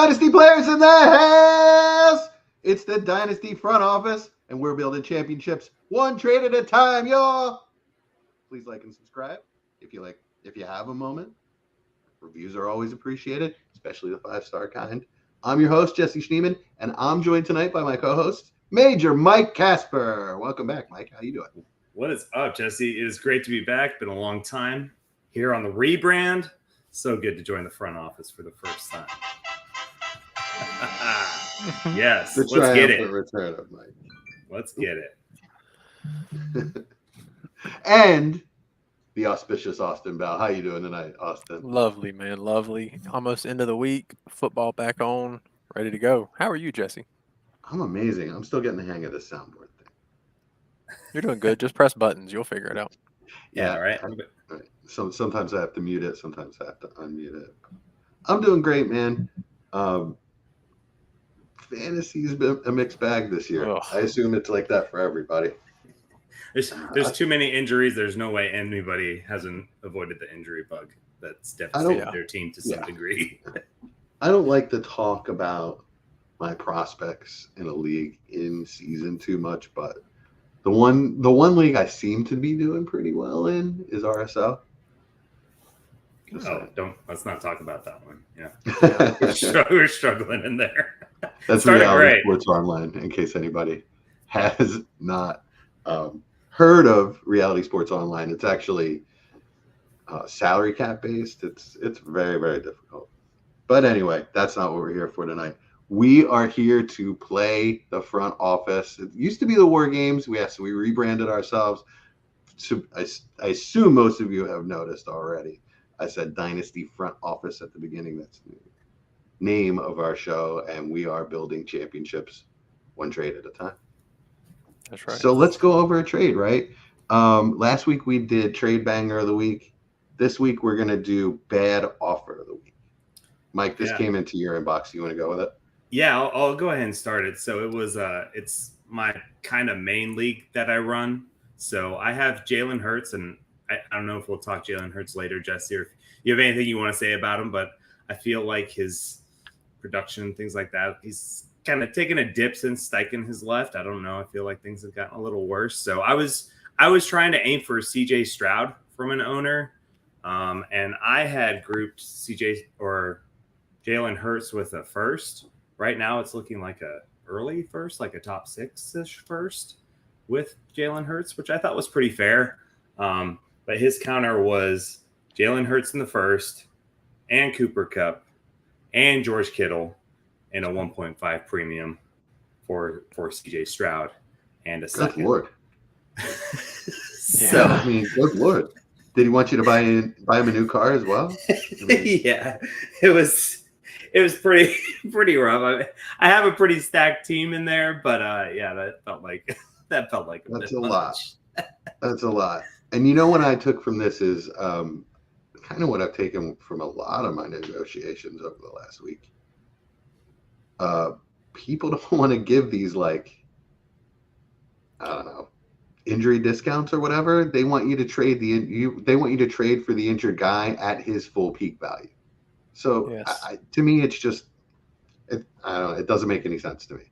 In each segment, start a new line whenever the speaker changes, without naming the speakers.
Dynasty players in the house. It's the Dynasty front office, and we're building championships one trade at a time, y'all. Please like and subscribe if you have a moment. Reviews are always appreciated, especially the 5-star kind. I'm your host, Jesse Schneeman, and I'm joined tonight by my co-host, Major Mike Casper. Welcome back, Mike. How you doing?
What is up, Jesse? It is great to be back. Been a long time here on the rebrand. So good to join the front office for the first time. Yes,
The
let's get it.
Return of Mike.
Let's get it.
And the auspicious Austin Bell. How you doing tonight, Austin?
Lovely, man. Lovely. Almost end of the week. Football back on. Ready to go. How are you, Jesse?
I'm amazing. I'm still getting the hang of this soundboard thing.
You're doing good. Just press buttons. You'll figure it out.
Yeah, all right.
Sometimes I have to mute it. Sometimes I have to unmute it. I'm doing great, man. Fantasy's been a mixed bag this year.
Ugh.
I assume it's like that for everybody.
There's too many injuries. There's no way anybody hasn't avoided the injury bug that's devastated their team to some degree.
I don't like to talk about my prospects in a league in season too much, but the one league I seem to be doing pretty well in is RSL.
Let's not talk about that one. Yeah, we're struggling in there.
That's Reality Sports Online, in case anybody has not heard of Reality Sports Online. It's actually salary cap based. It's very, very difficult. But anyway, that's not what we're here for tonight. We are here to play the front office. It used to be the War Games. We rebranded ourselves. So I assume most of you have noticed already. I said Dynasty Front Office at the beginning. That's the name of our show, and we are building championships one trade at a time.
That's right.
So let's go over a trade, right? Last week we did Trade Banger of the Week. This week we're going to do Bad Offer of the Week. Mike, this came into your inbox. You want to go with it?
Yeah, I'll go ahead and start it. So it was it's my kind of main league that I run. So I have Jalen Hurts, and I don't know if we'll talk Jalen Hurts later, Jesse, or if you have anything you want to say about him, but I feel like his production, things like that, he's kind of taken a dip since Steichen has left. I don't know. I feel like things have gotten a little worse. So I was trying to aim for CJ Stroud from an owner, and I had grouped CJ or Jalen Hurts with a first. Right now it's looking like a early first, like a top 6-ish first with Jalen Hurts, which I thought was pretty fair. But his counter was Jalen Hurts in the first, and Cooper Kupp, and George Kittle, and a 1.5 premium for CJ Stroud, and a second.
Good Lord. So I mean, good Lord. Did he want you to buy him a new car as well?
Yeah, it was pretty rough. I have a pretty stacked team in there, but that felt like
that's a lot. That's a lot. And you know what I took from this is kind of what I've taken from a lot of my negotiations over the last week. People don't want to give these injury discounts or whatever. They want you to trade they want you to trade for the injured guy at his full peak value. So to me, it's just I don't know. It doesn't make any sense to me,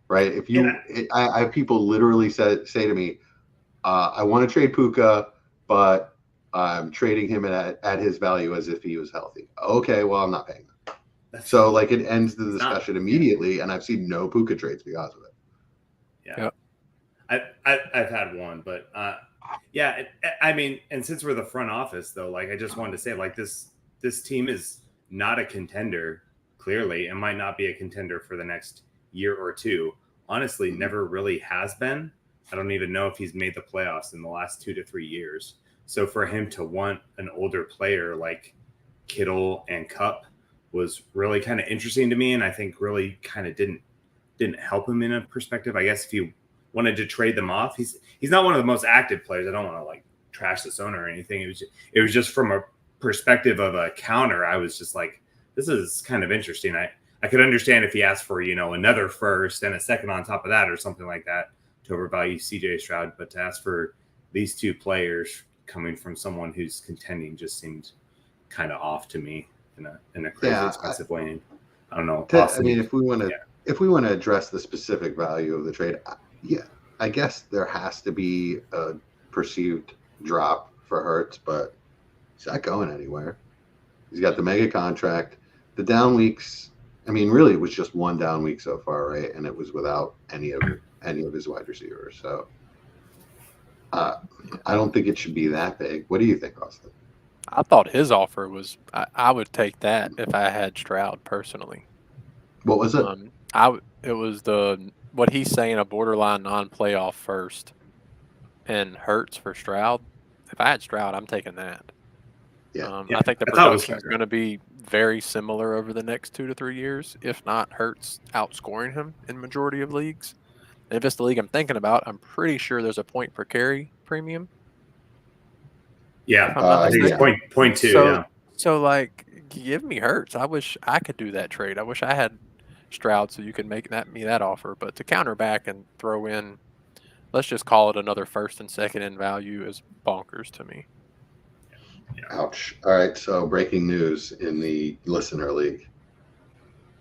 right? If you, I have people literally say to me, I want to trade Puka, but I'm trading him at his value as if he was healthy. Okay, well, I'm not paying them. So it ends the discussion immediately, and I've seen no Puka trades because of it.
Yeah. I've had one, but I mean, and since we're the front office though, I just wanted to say this team is not a contender, clearly, and might not be a contender for the next year or two. Honestly, never really has been. I don't even know if he's made the playoffs in the last 2 to 3 years. So for him to want an older player like Kittle and Kupp was really kind of interesting to me, and I think really kind of didn't help him in a perspective. I guess if you wanted to trade them off, he's not one of the most active players. I don't want to trash this owner or anything. It was just from a perspective of a counter. I was just like, this is kind of interesting. I could understand if he asked for another first and a second on top of that or something like that to overvalue CJ Stroud, but to ask for these two players coming from someone who's contending just seemed kind of off to me in a crazy expensive way. I don't know.
I mean, if we want to address the specific value of the trade, I guess there has to be a perceived drop for Hurts, but he's not going anywhere. He's got the mega contract. The down weeks, I mean, really, it was just one down week so far, right? And it was without any of his wide receivers. So I don't think it should be that big. What do you think, Austin?
I thought his offer was. I would take that if I had Stroud personally.
What was it?
It was what he's saying, a borderline non-playoff first, and Hurts for Stroud. If I had Stroud, I'm taking that.
Yeah.
I think the production is going to be very similar over the next 2 to 3 years, if not Hurts outscoring him in majority of leagues. And if it's the league I'm thinking about, I'm pretty sure there's a point per carry premium.
Yeah, I think it's 0.2.
So, like, give me Hurts. I wish I could do that trade. I wish I had Stroud so you could make me that offer. But to counter back and throw in, let's just call it another first and second in value, is bonkers to me.
Yeah. Ouch. All right, so breaking news in the Listener League.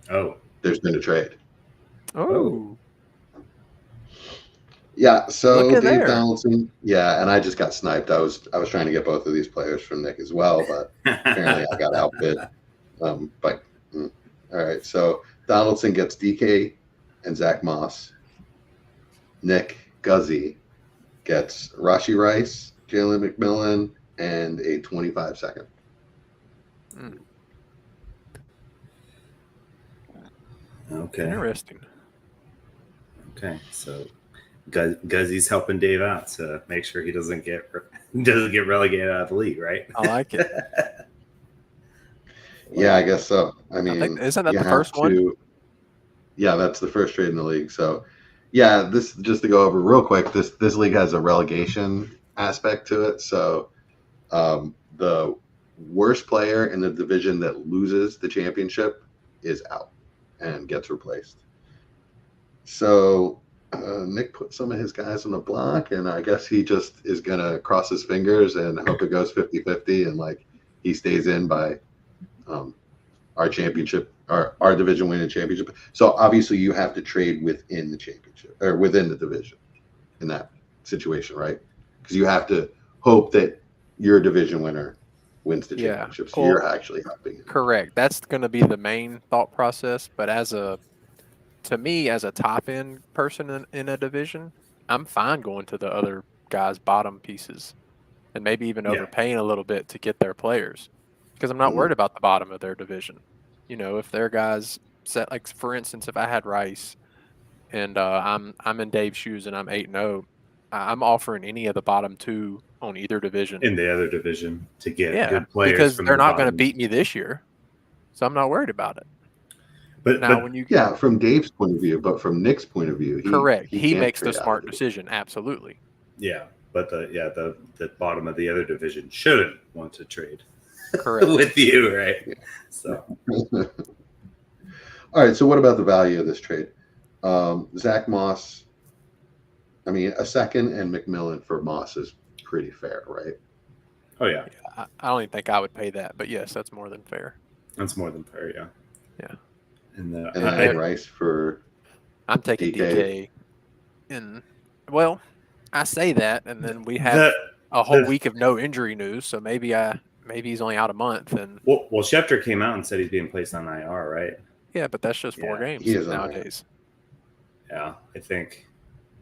Oh.
There's been a trade.
Oh.
Yeah, so Dave Donaldson. Yeah, and I just got sniped. I was trying to get both of these players from Nick as well, but apparently I got outbid. All right, so Donaldson gets DK and Zach Moss. Nick Guzzi gets Rashee Rice, Jalen McMillan, and a 25-second.
Okay.
Interesting.
Okay, so Guzzi's helping Dave out to make sure he doesn't get relegated out of the league, right?
I like it.
Yeah, I guess so. I mean,
isn't that the first one?
Yeah, that's the first trade in the league. So, yeah, this just to go over real quick. This league has a relegation aspect to it. So, the worst player in the division that loses the championship is out and gets replaced. So, Nick put some of his guys on the block, and I guess he just is going to cross his fingers and hope it goes 50-50 and like he stays in by our championship, our division winning championship. So obviously you have to trade within the championship or within the division in that situation, right? Because you have to hope that your division winner wins the championship. So you're actually helping him.
Correct. That's going to be the main thought process. But to me, as a top end person in a division, I'm fine going to the other guys' bottom pieces and maybe even overpaying a little bit to get their players, because I'm not worried about the bottom of their division. You know, if their guys set, like for instance, if I had Rice and I'm in Dave's shoes and I'm 8-0, I'm offering any of the bottom two on either division
in the other division to get good players
because they're not going to beat me this year, so I'm not worried about it.
But
from Dave's point of view, but from Nick's point of view,
he makes the smart decision. Absolutely.
Yeah, but the bottom of the other division shouldn't want to trade.
Correct.
With you, right?
Yeah.
So,
all right. So, what about the value of this trade? Zach Moss. I mean, a second and McMillan for Moss is pretty fair, right?
Oh yeah.
I don't even think I would pay that, but yes, that's more than fair.
That's more than fair, yeah.
Yeah.
And then Rice for.
I'm taking DK. And well, I say that, and then we have a whole week of no injury news, so maybe he's only out a month. And
well, Schefter came out and said he's being placed on IR, right?
Yeah, but that's just 4 games nowadays.
Yeah, I think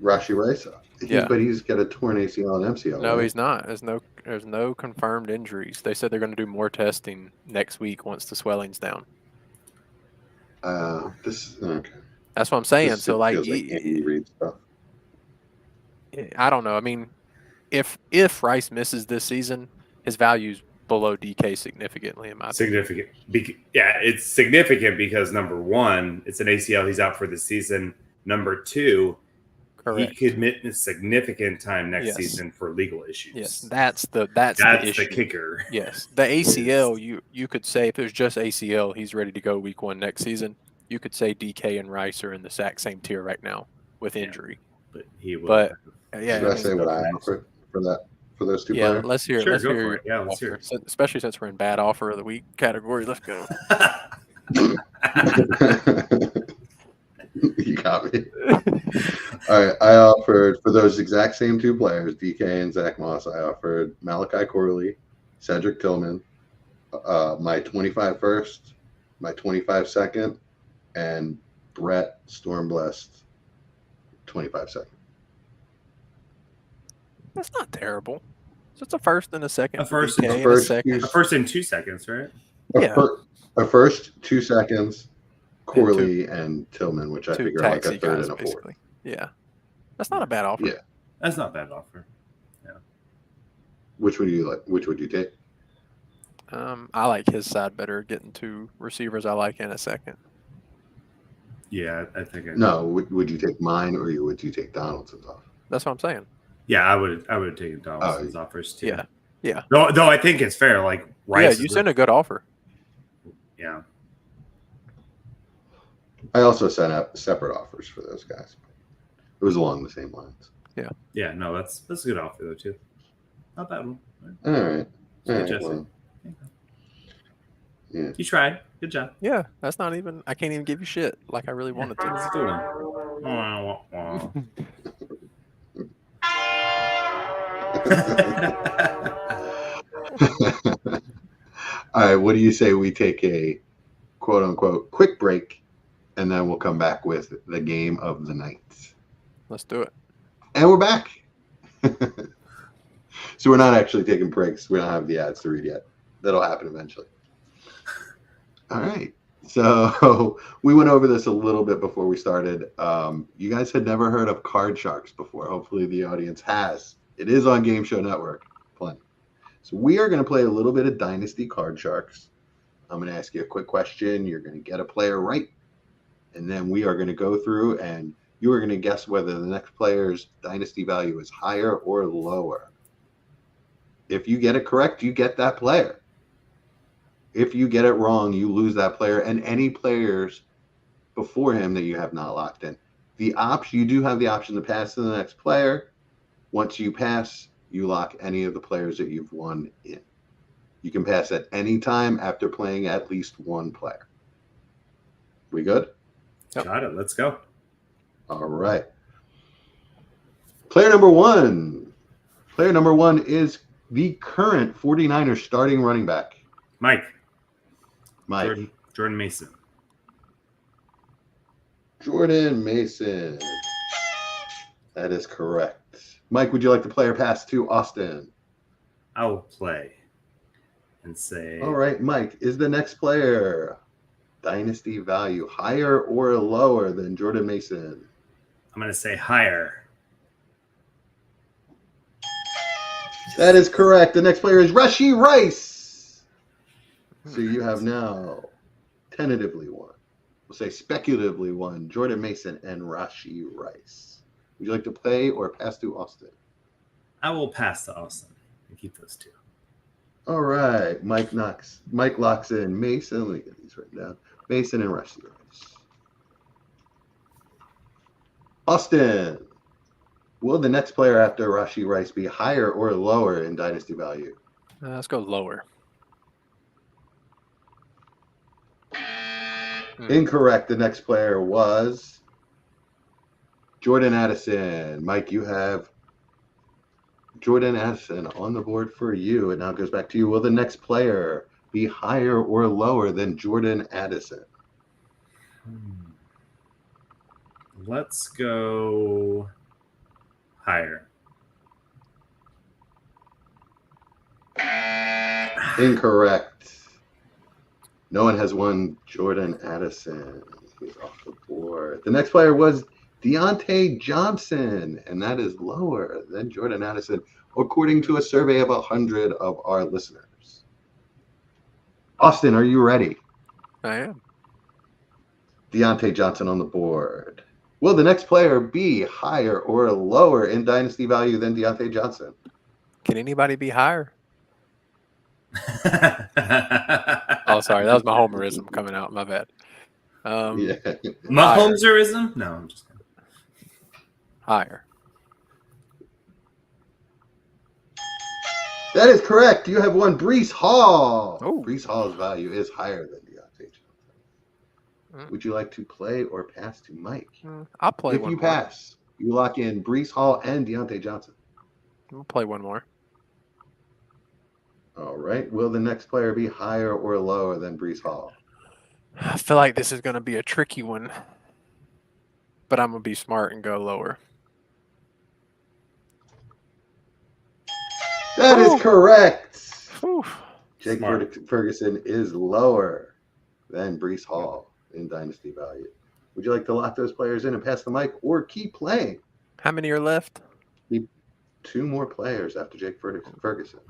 Rashee Rice. But he's got a torn ACL and MCL.
No,
right?
He's not. There's no confirmed injuries. They said they're going to do more testing next week once the swelling's down.
Okay.
That's what I'm saying.
This
so like
you read stuff.
I don't know. I mean, if Rice misses this season, his value's below DK significantly in my opinion.
It's significant because number one, it's an ACL. He's out for the season. Number two,
correct,
he could miss significant time next season for legal issues.
Yes, that's the issue.
The kicker.
Yes, the ACL. You could say if it was just ACL, he's ready to go week 1 next season. You could say DK and Rice are in the same tier right now with injury.
But he will.
Should I say what I offer for that? For those two players?
Let's hear it.
Sure,
let's
go
hear
for it. Yeah, let's hear it.
Especially since we're in bad offer of the week category. Let's go.
All right, I offered for those exact same two players, DK and Zach Moss. I offered Malachi Corley, Cedric Tillman, my 25 first, my 25 second, and Brett Stormblessed 25 second.
That's not terrible. So it's a first and a second.
A first,
DK and a second.
A first in 2 seconds, right?
A first, 2 seconds, Corley and Tillman, which I figure like a third and a fourth.
Yeah. That's not a bad offer.
Yeah.
That's not a bad offer. Yeah.
Which would you like? Which would you take?
I like his side better, getting 2 receivers I like in a second.
Yeah, I think
No, would you take mine or would you take Donaldson's offer?
That's what I'm saying.
Yeah, I would have taken Donaldson's offers too.
Yeah. Yeah.
Though I think it's fair. Like Rice.
Yeah, you sent a good offer.
Yeah.
I also sent out separate offers for those guys. It was along the same lines.
Yeah.
Yeah, no, that's a good offer though too. Not bad one.
All right.
Well,
yeah.
You tried. Good job.
Yeah, that's not even. I can't even give you shit like I really wanted to.
That's a good one.
All right. What do you say we take a quote unquote quick break and then we'll come back with the game of the night?
Let's do it.
And we're back. So we're not actually taking breaks. We don't have the ads to read yet. That'll happen eventually. All right. So we went over this a little bit before we started. You guys had never heard of Card Sharks before. Hopefully the audience has. It is on Game Show Network. Plenty. So we are going to play a little bit of Dynasty Card Sharks. I'm going to ask you a quick question. You're going to get a player right. And then we are going to go through and you are going to guess whether the next player's dynasty value is higher or lower. If you get it correct, you get that player. If you get it wrong, you lose that player and any players before him that you have not locked in. You do have the option to pass to the next player. Once you pass, you lock any of the players that you've won in. You can pass at any time after playing at least one player. We good?
Yep. Got it. Let's go.
All right. Player number one. Player number one is the current 49ers starting running back.
Mike.
Jordan
Jordan Mason.
Jordan Mason. That is correct. Mike, would you like to play or pass to Austin?
I will play and say.
All right, Mike, is the next player dynasty value higher or lower than Jordan Mason?
I'm going to say higher.
That is correct. The next player is Rashee Rice. So you have now tentatively won. We'll say speculatively won Jordan Mason and Rashee Rice. Would you like to play or pass to Austin?
I will pass to Austin and keep those two.
All right. Mike locks in Mason. Let me get these written down. Mason and Rashee Rice. Austin, will the next player after Rashee Rice be higher or lower in dynasty value?
Let's go lower.
Incorrect. The next player was Jordan Addison. Mike, you have Jordan Addison on the board for you. It now goes back to you. Will the next player be higher or lower than Jordan Addison?
Let's go higher.
Incorrect. No one has won Jordan Addison. He's off the board. The next player was Deontay Johnson, and that is lower than Jordan Addison, according to a survey of 100 of our listeners. Austin, are you ready?
I am.
Deontay Johnson on the board. Will the next player be higher or lower in dynasty value than Deontay Johnson?
Can anybody be higher? Oh, sorry. That was my homerism coming out. My bad.
My homerism? No, I'm just kidding.
Higher.
That is correct. You have won Breece Hall.
Oh.
Breece Hall's value is higher than Deontay Johnson. Would you like to play or pass to Mike?
I'll play
if
one
you
more.
pass, You lock in Breece Hall and Deontay Johnson.
We'll play one more.
All right. Will the next player be higher or lower than Breece Hall?
I feel like this is going to be a tricky one, but I'm going to be smart and go lower.
That is correct.
Whew.
Jake Ferguson is lower than Breece Hall in Dynasty value. Would you like to lock those players in and pass the mic or keep playing?
How many are left?
2 more players after Jake Ferguson.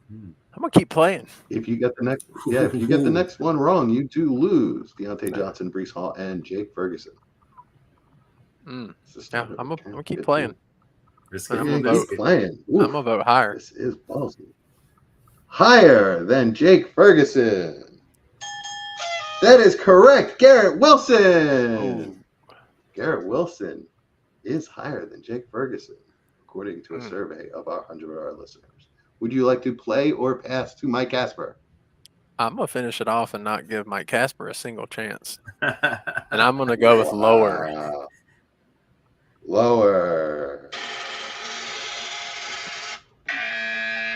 I'm gonna keep playing.
If you get the next one wrong, you do lose Deontay Johnson, Breece Hall, and Jake Ferguson.
Yeah, I'm gonna keep playing.
I'm gonna
vote higher.
This is ballsy. Higher than Jake Ferguson. That is correct. Garrett Wilson. Garrett Wilson is higher than Jake Ferguson, according to a survey of our 100 of our listeners. Would you like to play or pass to Mike Casper?
I'm going to finish it off and not give Mike Casper a single chance. And I'm going to go with lower.
Lower.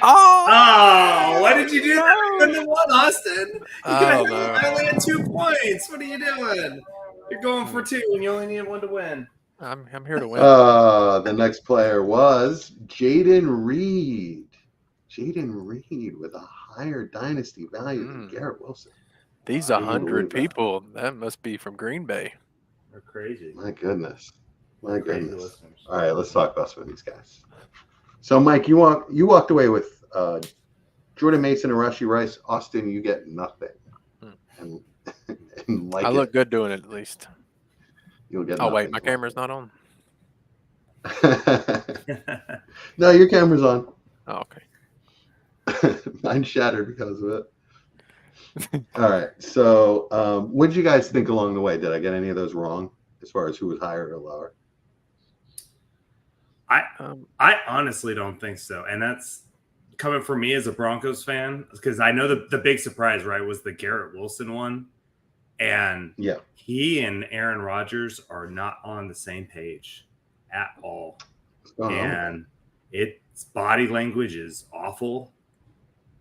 Oh,
why did you do that? You couldn't have won, Austin. You
I
only had 2 points. What are you doing? You're going for 2 and you only need 1 to win.
I'm here to win.
The next player was Jaden Reed. Jaden Reed with a higher dynasty value than Garrett Wilson.
These 100 people, that must be from Green Bay.
They're crazy.
My goodness. All right, let's talk about some of these guys. So, Mike, you walked away with Jordan Mason and Rashee Rice. Austin, you get nothing. And
I look good doing it, at least.
You'll get.
Oh wait, my camera's not on.
No, your camera's on.
Oh, okay.
Mine shattered because of it. All right. So, what did you guys think along the way? Did I get any of those wrong as far as who was higher or lower?
I honestly don't think so, and that's coming from me as a Broncos fan, because I know the big surprise, right, was the Garrett Wilson one, and he and Aaron Rodgers are not on the same page at all, and its body language is awful,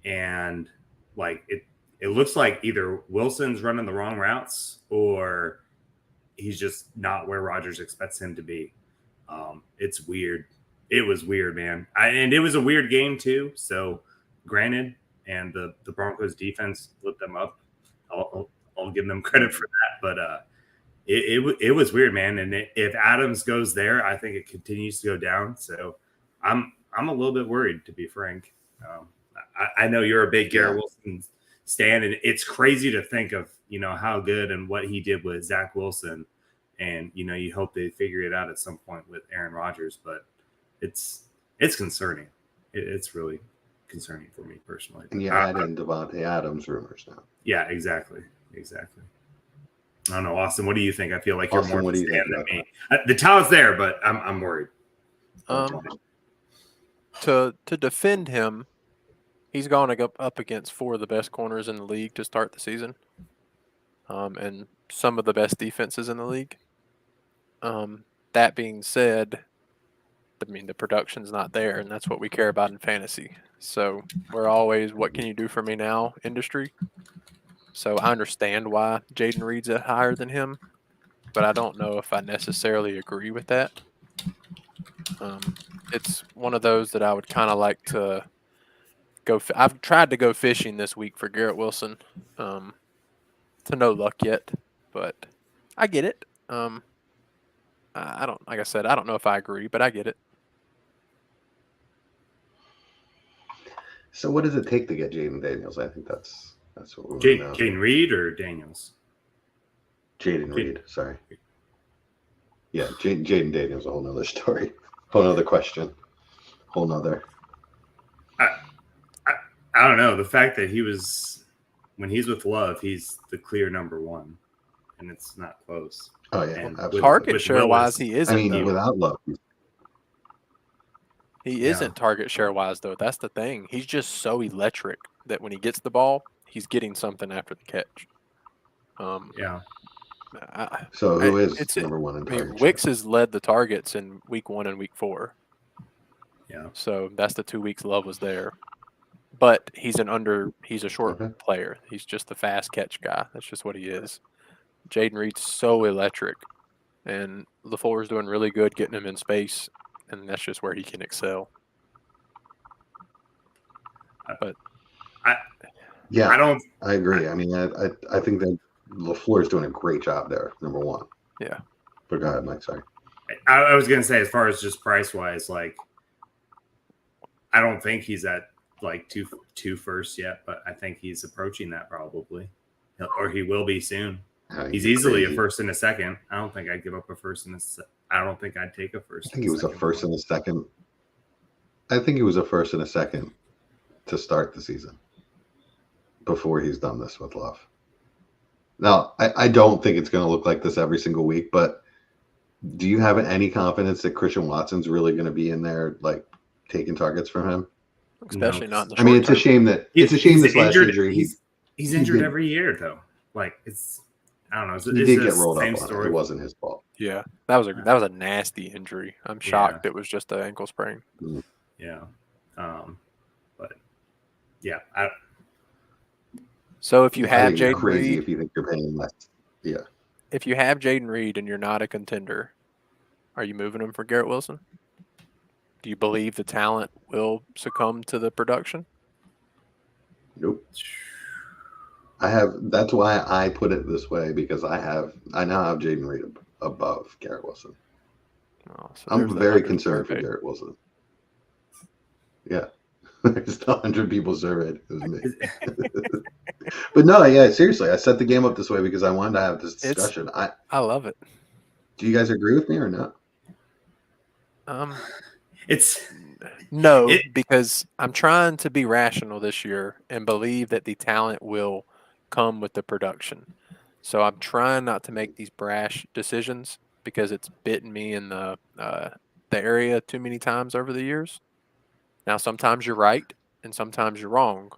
and like it looks like either Wilson's running the wrong routes or he's just not where Rodgers expects him to be. It's weird. It was weird, man. And it was a weird game too. So granted, and the Broncos defense lit them up. I'll give them credit for that. But it was weird, man. And if Adams goes there, I think it continues to go down. So I'm a little bit worried, to be frank. I know you're a big Garrett Wilson stan, and it's crazy to think of, how good and what he did with Zach Wilson. And, you hope they figure it out at some point with Aaron Rodgers, but it's concerning. It's really concerning for me personally.
And you add in Devontae Adams rumors now.
Yeah, exactly. I don't know, Austin, what do you think? I feel like you're more of a stan than me. The talent's there, but I'm worried.
To defend him, he's going up against 4 of the best corners in the league to start the season, and some of the best defenses in the league. That being said, the production's not there, and that's what we care about in fantasy. So we're always, what can you do for me now, industry? So I understand why Jaden Reed's higher than him, but I don't know if I necessarily agree with that. It's one of those that I would kind of like to go. I've tried to go fishing this week for Garrett Wilson, to no luck yet, but I get it. I don't, like I said, I don't know if I agree, but I get it.
So what does it take to get Jaden Daniels? I think that's what we're
Jaden Reed or Daniels?
Jaden Reed, sorry. Yeah, Jaden Daniels, a whole nother story, whole nother question, whole nother.
I don't know. The fact that when he's with Love, he's the clear number 1, and it's not close.
Oh yeah,
target share wise, he isn't.
I mean, without Love,
he isn't target share wise though. That's the thing. He's just so electric that when he gets the ball, he's getting something after the catch.
So who is number one in target?
Wicks has led the targets in week 1 and week 4.
Yeah.
So that's the 2 weeks Love was there. But he's a short player. He's just the fast catch guy. That's just what he is. Jaden Reed's so electric. And LaFleur's doing really good getting him in space. And that's just where he can excel. But
I agree. I mean, I think that LaFleur's doing a great job there, number one.
Yeah.
But go ahead, Mike. Sorry.
I was gonna say, as far as just price wise, like I don't think he's at like two first yet, but I think he's approaching that probably, or he will be soon. He's easily a first and a second. I don't think I'd give up a first and I don't think I'd take a first.
I think he was a first and a second. I think he was a first and a second to start the season before he's done this with Love. Now, I don't think it's going to look like this every single week, but do you have any confidence that Christian Watson's really going to be in there, like taking targets from him?
Especially not in the short
term. I mean, it's a shame that this last injury.
He's injured every year, though. Like I don't know.
He did get rolled up on it. It wasn't his fault.
Yeah, that was a nasty injury. I'm shocked it was just an ankle sprain.
Mm.
Yeah, but yeah.
So if you have Jaden
Reed,
if
you think you're paying less, yeah.
If you have Jaden Reed and you're not a contender, are you moving him for Garrett Wilson? Do you believe the talent will succumb to the production?
Nope. That's why I put it this way, because I now have Jaden Reed above Garrett Wilson.
Oh, so
I'm very concerned for Garrett Wilson. Yeah. There's 100 people surveyed. It was me. But no, yeah, seriously, I set the game up this way because I wanted to have this discussion.
I love it.
Do you guys agree with me or not?
Because I'm trying to be rational this year and believe that the talent will come with the production. So I'm trying not to make these brash decisions because it's bitten me in the area too many times over the years. Now, sometimes you're right and sometimes you're wrong,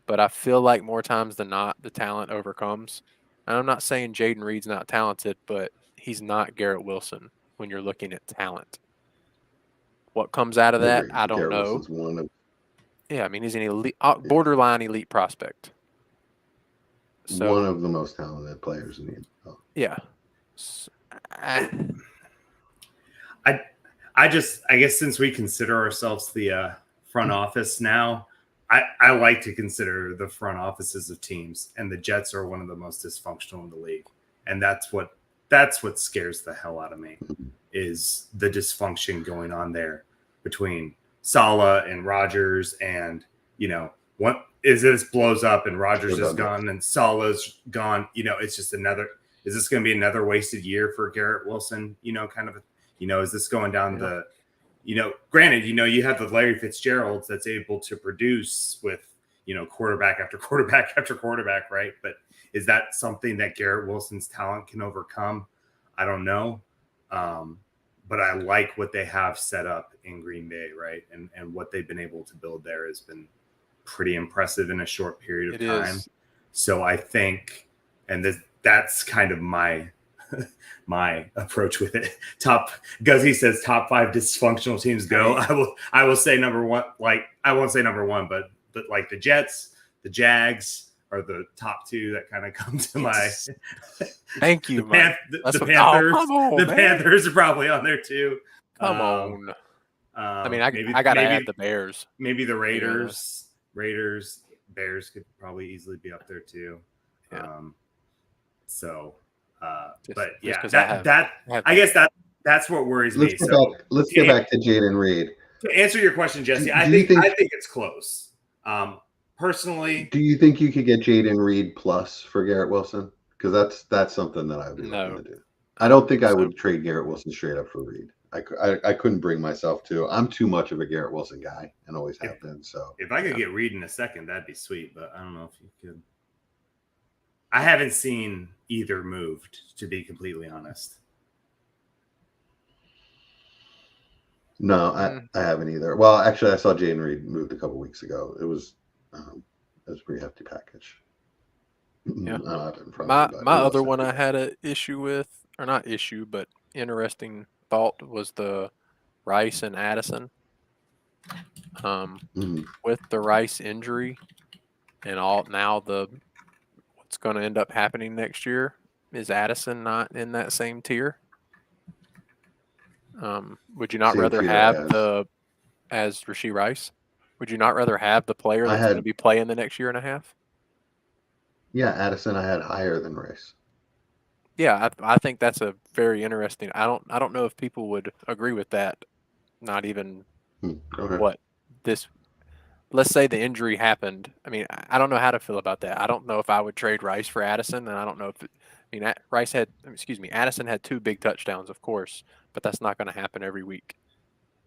but I feel like more times than not, the talent overcomes. And I'm not saying Jaden Reed's not talented, but he's not Garrett Wilson when you're looking at talent. What comes out of that, I don't know. Yeah, I mean, he's an elite, borderline elite prospect. So,
one of the most talented players in the NFL.
Yeah.
I guess since we consider ourselves the front office now, I like to consider the front offices of teams, and the Jets are one of the most dysfunctional in the league. And that's what scares the hell out of me, is the dysfunction going on there between Saleh and Rodgers, and what is this blows up and Rodgers is gone and Saleh's gone. It's just is this going to be another wasted year for Garrett Wilson? Is this going down granted, you have the Larry Fitzgeralds that's able to produce with, quarterback after quarterback after quarterback, right? But is that something that Garrett Wilson's talent can overcome? I don't know. But I like what they have set up in Green Bay, right? And what they've been able to build there has been pretty impressive in a short period of time. So I think, and that's kind of my approach with it. Guzzy says top 5 dysfunctional teams go. I will say number one. Like, I won't say number one, but like the Jets, the Jags are the top 2 that kind of come to my.
Thank you, man.
The Panthers. Panthers are probably on there too.
Come on. I mean, I got to add the Bears.
Maybe the Raiders. Bears could probably easily be up there too.
Yeah.
But yeah, I guess that's what worries me.
Let's get back to Jaden Reed.
To answer your question, Jesse, I think it's close. Personally,
do you think you could get Jaden Reed plus for Garrett Wilson? Because that's something that I would be looking to do. I don't think I would trade Garrett Wilson straight up for Reed. I couldn't bring myself to. I'm too much of a Garrett Wilson guy and always have been. So
if I could get Reed in a second, that'd be sweet. But I don't know if you could. I haven't seen either moved, to be completely honest.
No, I haven't either. Well, actually, I saw Jaden Reed moved a couple weeks ago. It was a pretty hefty package.
Yeah.
I don't have it in front of me,
My other one I had an issue with, or not issue, but interesting thought was the Rice and Addison. With the Rice injury and what's going to end up happening next year, is Addison not in that same tier? Would you not
Same
rather
tier
have as Rashee Rice? Would you not rather have the player that's going to be playing the next year and a half?
Yeah, Addison I had higher than Rice.
Yeah, I think that's a very interesting. I don't know if people would agree with that. Not even what this. Let's say the injury happened. I mean, I don't know how to feel about that. I don't know if I would trade Rice for Addison, and I don't know if Addison had 2 big touchdowns, of course, but that's not going to happen every week.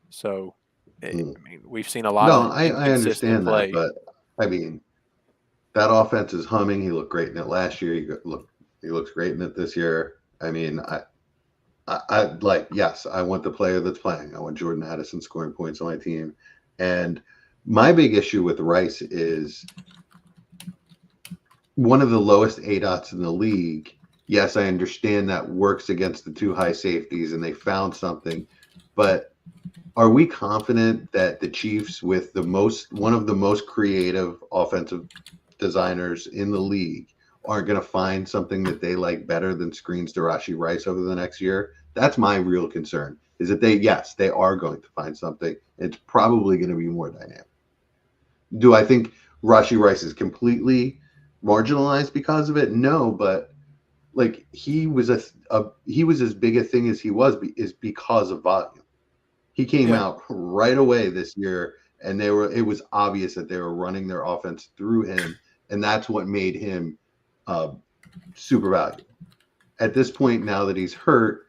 So, I mean, we've seen a lot of
I understand
play.
that, but I mean, that offense is humming. He looked great in it last year. He looks great in it this year. I mean, yes, I want the player that's playing. I want Jordan Addison scoring points on my team. And my big issue with Rice is one of the lowest ADOTs in the league. Yes, I understand that works against the 2 high safeties and they found something, but are we confident that the Chiefs, with one of the most creative offensive designers in the league, aren't going to find something that they like better than screens to Rashee Rice over the next year? That's my real concern, is that they are going to find something. It's probably going to be more dynamic. Do I think Rashee Rice is completely marginalized because of it? No, but like he was as big a thing as he is because of volume. He came out right away this year, and it was obvious that they were running their offense through him, and that's what made him super valuable. At this point, now that he's hurt,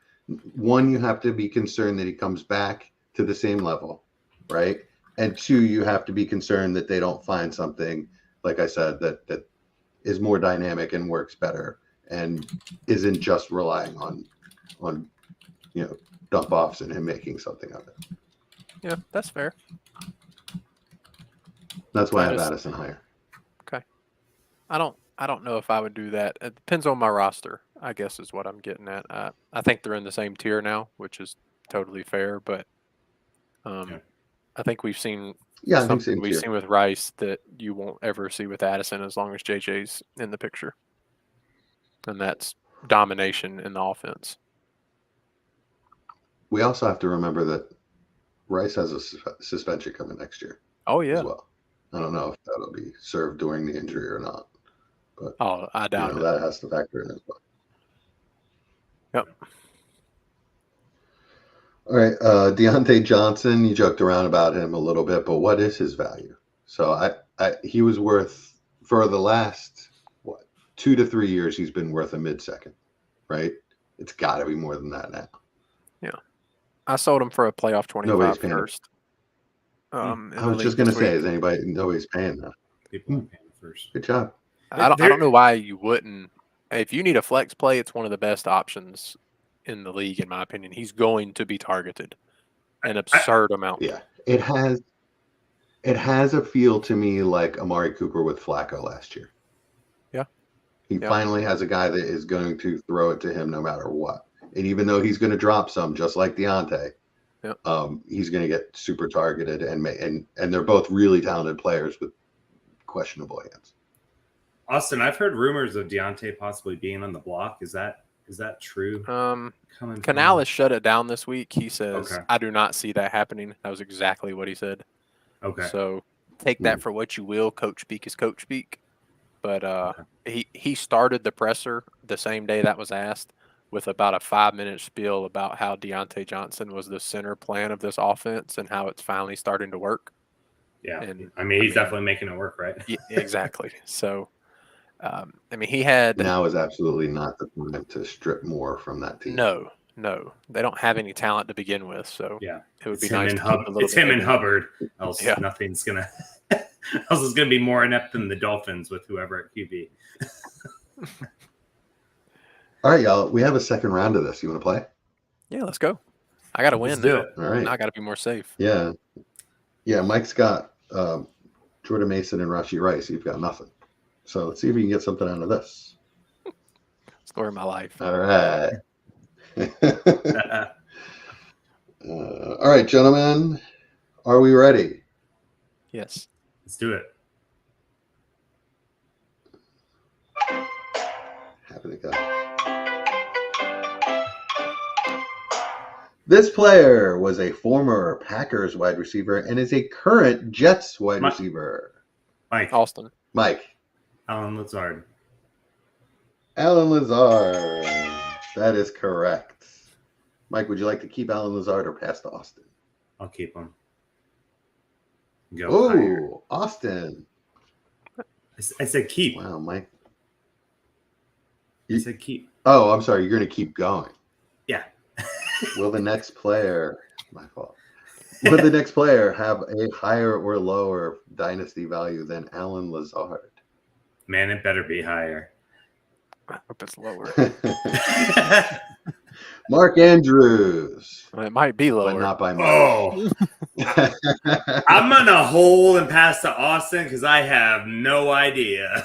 one, you have to be concerned that he comes back to the same level, right? And 2, you have to be concerned that they don't find something, like I said, that is more dynamic and works better and isn't just relying on dump offs and him making something of it.
Yeah, that's fair.
That's why I have Addison higher.
Okay. I don't know if I would do that. It depends on my roster, I guess, is what I'm getting at. I think they're in the same tier now, which is totally fair, but I think we've seen something we've seen with Rice that you won't ever see with Addison as long as JJ's in the picture. And that's domination in the offense.
We also have to remember that Rice has a suspension coming next year.
Oh, yeah.
As well. I don't know if that'll be served during the injury or not. But
I doubt it.
That has to factor in as well.
Yep.
All right. Deontay Johnson, you joked around about him a little bit, but what is his value? So he was worth, for the last 2 to 3 years, he's been worth a mid-second, right? It's got to be more than that now.
Yeah. I sold him for a playoff 25 first.
I was just going to say, nobody's paying that?
People are paying first.
Good job.
I don't know why you wouldn't. If you need a flex play, it's one of the best options in the league, in my opinion. He's going to be targeted an absurd amount.
Yeah, it has a feel to me like Amari Cooper with Flacco last year.
Yeah.
He finally has a guy that is going to throw it to him no matter what. And even though he's going to drop some, just like Deontay, he's going to get super targeted, and they're both really talented players with questionable hands.
Austin, I've heard rumors of Deontay possibly being on the block. Is that true?
Canales shut it down this week. He says, I do not see that happening. That was exactly what he said.
Okay.
So take that for what you will. Coach speak is coach speak. But he started the presser the same day that was asked with about a 5-minute spiel about how Deontay Johnson was the center plan of this offense and how it's finally starting to work.
Yeah. And he's definitely making it work, right?
Yeah, exactly. So, he had.
Now is absolutely not the time to strip more from that team.
No, they don't have any talent to begin with. So
yeah,
it would be nice.
It's him and Hubbard. Else nothing's gonna. Else is gonna be more inept than the Dolphins with whoever at QB.
All right, y'all. We have a second round of this. You want to play?
Yeah, let's go. I got to win now.
All right.
I got to be more safe.
Yeah. Mike's got Jordan Mason and Rashee Rice. You've got nothing. So let's see if we can get something out of this.
Story of my life.
All right. All right, gentlemen. Are we ready?
Yes.
Let's do it.
Happy to go. This player was a former Packers wide receiver and is a current Jets wide receiver.
Mike.
Austin.
Mike.
Alan Lazard.
Alan Lazard. That is correct. Mike, would you like to keep Alan Lazard or pass to Austin?
I'll keep him. Go
Oh,
higher.
Austin.
I said keep.
Wow, Mike.
I said keep.
Oh, I'm sorry. You're going to keep going.
Yeah.
Will the next player, my fault. Will the next player have a higher or lower dynasty value than Alan Lazard?
Man, it better be higher.
I hope it's lower.
Mark Andrews.
Well, it might be lower.
But not by much.
Oh. I'm going to hold and pass to Austin because I have no idea.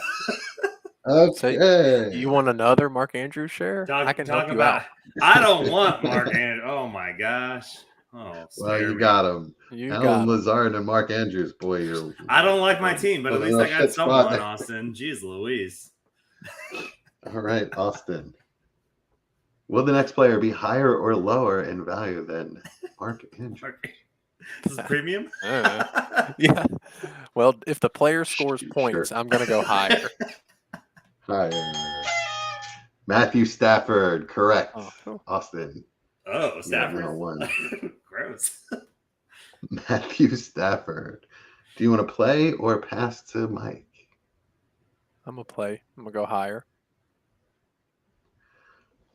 Okay.
So you want another Mark Andrews share? I can
talk
help you
about.
out.
I don't want Mark Andrews. Oh my gosh. Oh,
Well, you got him. Alan Lazard and Mark Andrews. Boy, you're.
I don't like my team, but at least I got someone,
spot.
Austin. Jeez Louise.
All right, Austin. Will the next player be higher or lower in value than Mark Andrews?
This is premium?
Yeah. Well, if the player scores points, I'm going to go higher.
Higher. Matthew Stafford, correct.
Oh, cool.
Austin.
Oh, Stafford.
One.
Gross.
Matthew Stafford. Do you want to play or pass to Mike?
I'm going to play. I'm going to go higher.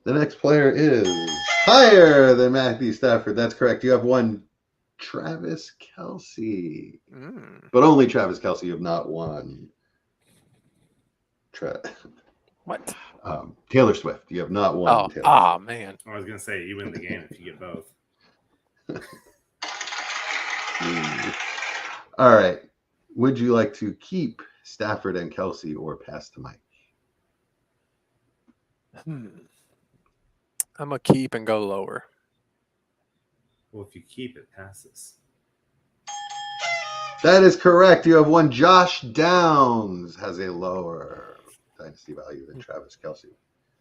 The next player is higher than Matthew Stafford. That's correct. You have one Travis Kelce. But only Travis Kelce. You have not won.
What?
Taylor Swift. You have not won. Taylor Swift.
Man.
I was going to say, you win the game if you get both.
All right. Would you like to keep Stafford and Kelce or pass to Mike?
I'm going to keep and go lower.
Well, if you keep it, passes.
That is correct. You have one. Josh Downs has a lower dynasty value than Travis Kelce.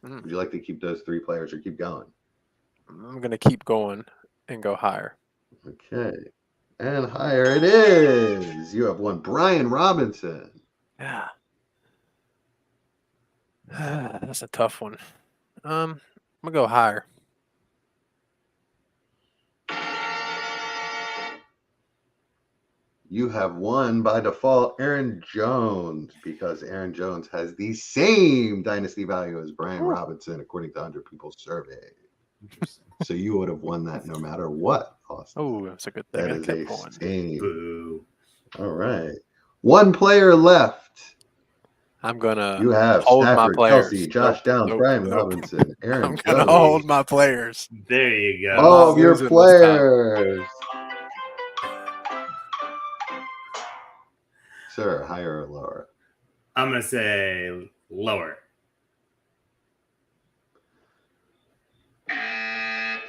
Would you like to keep those three players or keep going?
I'm going to keep going and go higher.
Okay. And higher it is. You have one. Brian Robinson.
Yeah. That's a tough one. I'm going to go higher.
You have won by default Aaron Jones because Aaron Jones has the same dynasty value as Brian Robinson, according to 100 People's survey.
Interesting.
So you would have won that no matter what, Austin.
Oh, that's a good thing.
That
I
is
kept
a
going.
stain.
Boo.
All right. One player left.
I'm going to
You have
hold
Stafford,
my players.
Kelce, Josh Downs, Brian Robinson, Aaron
I'm
Jones.
going to hold my players.
There you go.
All of your players. Sir, higher or lower?
I'm going to say lower.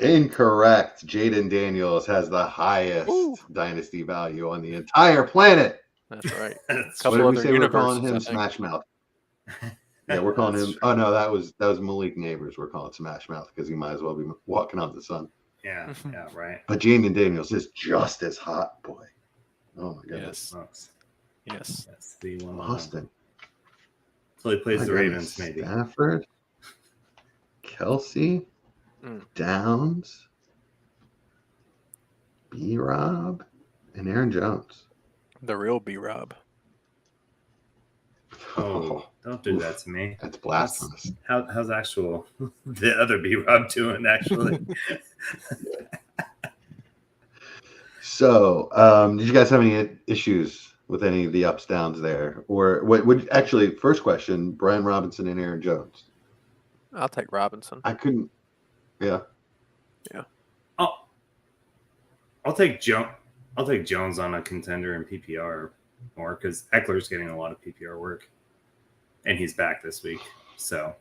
Incorrect. Jaden Daniels has the highest dynasty value on the entire planet.
That's right.
What did we say? We're calling him Smash Mouth. Yeah, we're calling him. Oh no, that was Malik Neighbors. We're calling Smash Mouth because he might as well be walking out the sun.
Yeah, right.
But Jaden Daniels is just as hot, boy. Oh my goodness.
Yes.
That's the one.
Austin.
So he plays the Ravens, maybe.
Stafford, Kelce, Downs, B-Rob, and Aaron Jones.
The real B-Rob.
Oh, don't do that to me.
That's blasphemous.
How's actual the other B-Rob doing, actually?
So, did you guys have any issues with any of the ups, downs there? Or what would actually, first question, Brian Robinson and Aaron Jones?
I'll take Robinson.
I couldn't. Yeah.
Oh, I'll take Jones on a contender in PPR more because Eckler's getting a lot of PPR work. and he's back this week. So,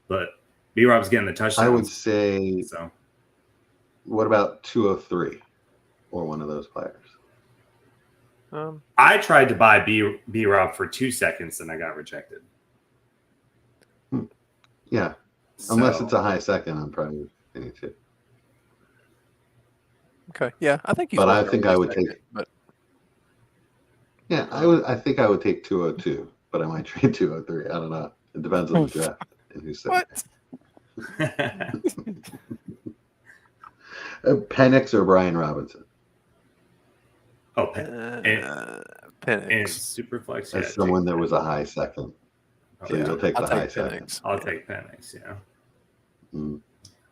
but B-Rob's getting the touchdown.
I would say.
So,
what about 203 or one of those players?
I tried to buy B-Rob for 2 seconds and I got rejected.
Yeah, unless it's a high second, I'm probably going to.
Okay, yeah, I think he's.
But I think I would
second,
take.
But
yeah, I think I would take 202, but I might trade 203. I don't know. It depends on the draft and who's second.
What?
Penix or Brian Robinson?
Oh,
Penix.
And Superflex.
That's someone that was a high second. So you'll take the high second.
I'll take Penix, yeah.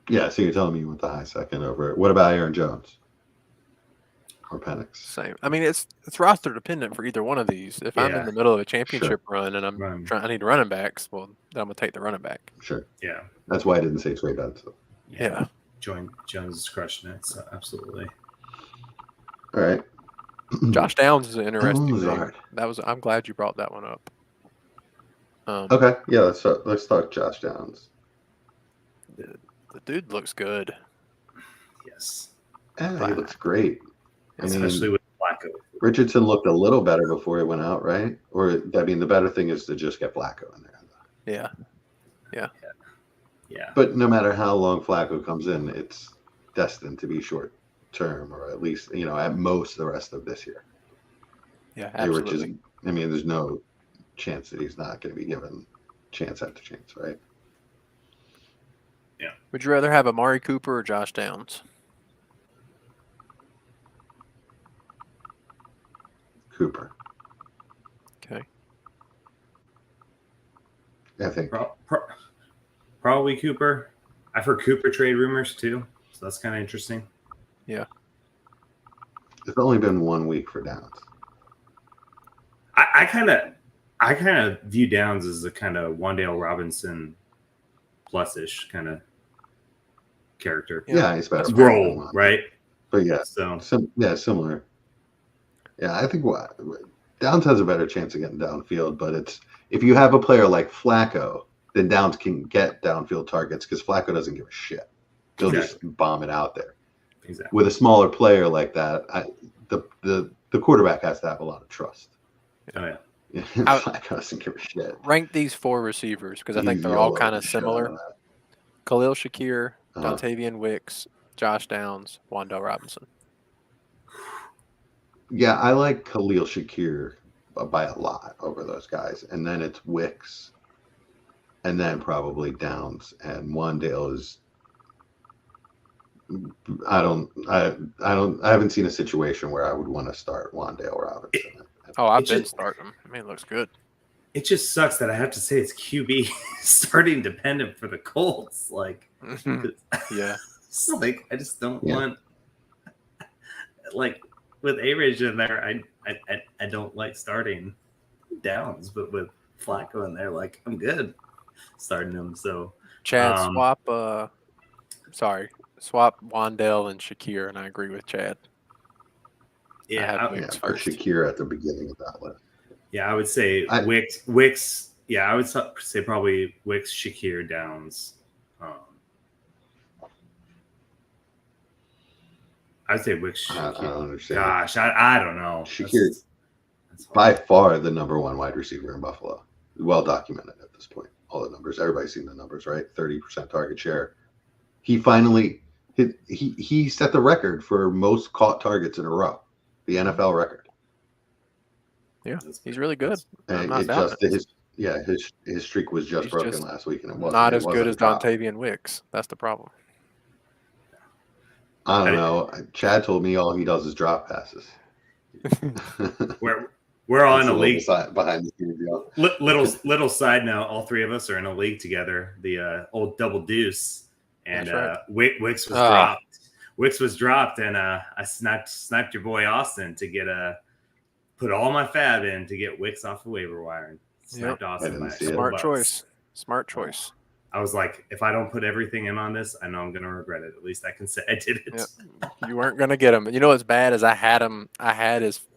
Yeah, so you're telling me you want the high second over it. What about Aaron Jones? Or Penix?
Same. I mean, it's roster dependent for either one of these. If I'm in the middle of a championship run and I need running backs, well, then I'm going to take the running back.
Sure.
Yeah.
That's why I didn't say trade down. So.
Yeah.
Jones is crushing it, so absolutely.
All right.
Josh Downs is an interesting thing. I'm glad you brought that one up.
Okay, yeah, let's talk Josh Downs.
The dude looks good.
Yes.
Yeah, he looks great.
Especially with Flacco.
Richardson looked a little better before he went out, right? Or I mean, the better thing is to just get Flacco in there.
Yeah.
But no matter how long Flacco comes in, it's destined to be short term, or at least at most the rest of this year.
Yeah, absolutely.
There's no chance that he's not going to be given chance after chance, right?
Yeah.
Would you rather have Amari Cooper or Josh Downs?
Cooper.
Okay.
I think
probably Cooper. I've heard Cooper trade rumors too, so that's kind of interesting.
Yeah.
It's only been 1 week for Downs.
I kind of view Downs as a kind of Wan'Dale Robinson plus-ish kind of character.
Yeah, he's better.
Role, right?
But yeah, similar. Yeah, I think Downs has a better chance of getting downfield, but if you have a player like Flacco, then Downs can get downfield targets because Flacco doesn't give a shit. He'll just bomb it out there.
Exactly.
With a smaller player like that, the quarterback has to have a lot of trust.
Oh yeah.
Flacco doesn't give a shit.
Rank these 4 receivers because I think they're all kind of similar. Khalil Shakir, Dontavian Wicks, Josh Downs, Wan'Dale Robinson.
Yeah, I like Khalil Shakir by a lot over those guys, and then it's Wicks, and then probably Downs, and Wan'Dale is. I haven't seen a situation where I would want to start Wan'Dale Robinson.
I've been starting him. I mean, it looks good.
It just sucks that I have to say it's QB starting dependent for the Colts. Like,
yeah.
So like, I just don't want like with A-Ridge in there. I don't like starting Downs, but with Flacco in there, like I'm good starting him. So
Chad, swap Wan'Dale and Shakir, and I agree with Chad.
Yeah,
for Shakir at the beginning of that list.
Yeah, I would say Wicks. Yeah, I would say probably Wicks, Shakir, Downs. I'd say Wicks. Shakir.
I don't understand.
Gosh, I don't know.
Shakir, that's by far the number 1 wide receiver in Buffalo. Well documented at this point. All the numbers. Everybody's seen the numbers, right? 30% target share. He finally he set the record for most caught targets in a row. The NFL record.
Yeah, he's really good.
His streak was just broken last week, and it wasn't
not as good as Dontavian Wicks. That's the problem.
I don't know. Chad told me all he does is drop passes.
We're all in a league
behind the scenes.
Little side note: all 3 of us are in a league together. The old double deuce, and right. Wicks was dropped. Wicks was dropped, and I sniped your boy Austin to get put all my fab in to get Wicks off the waiver wire and sniped Austin.
Smart choice.
I was like, if I don't put everything in on this, I know I'm going to regret it. At least I can say I did it.
Yep. You weren't going to get him. You know what's bad is I had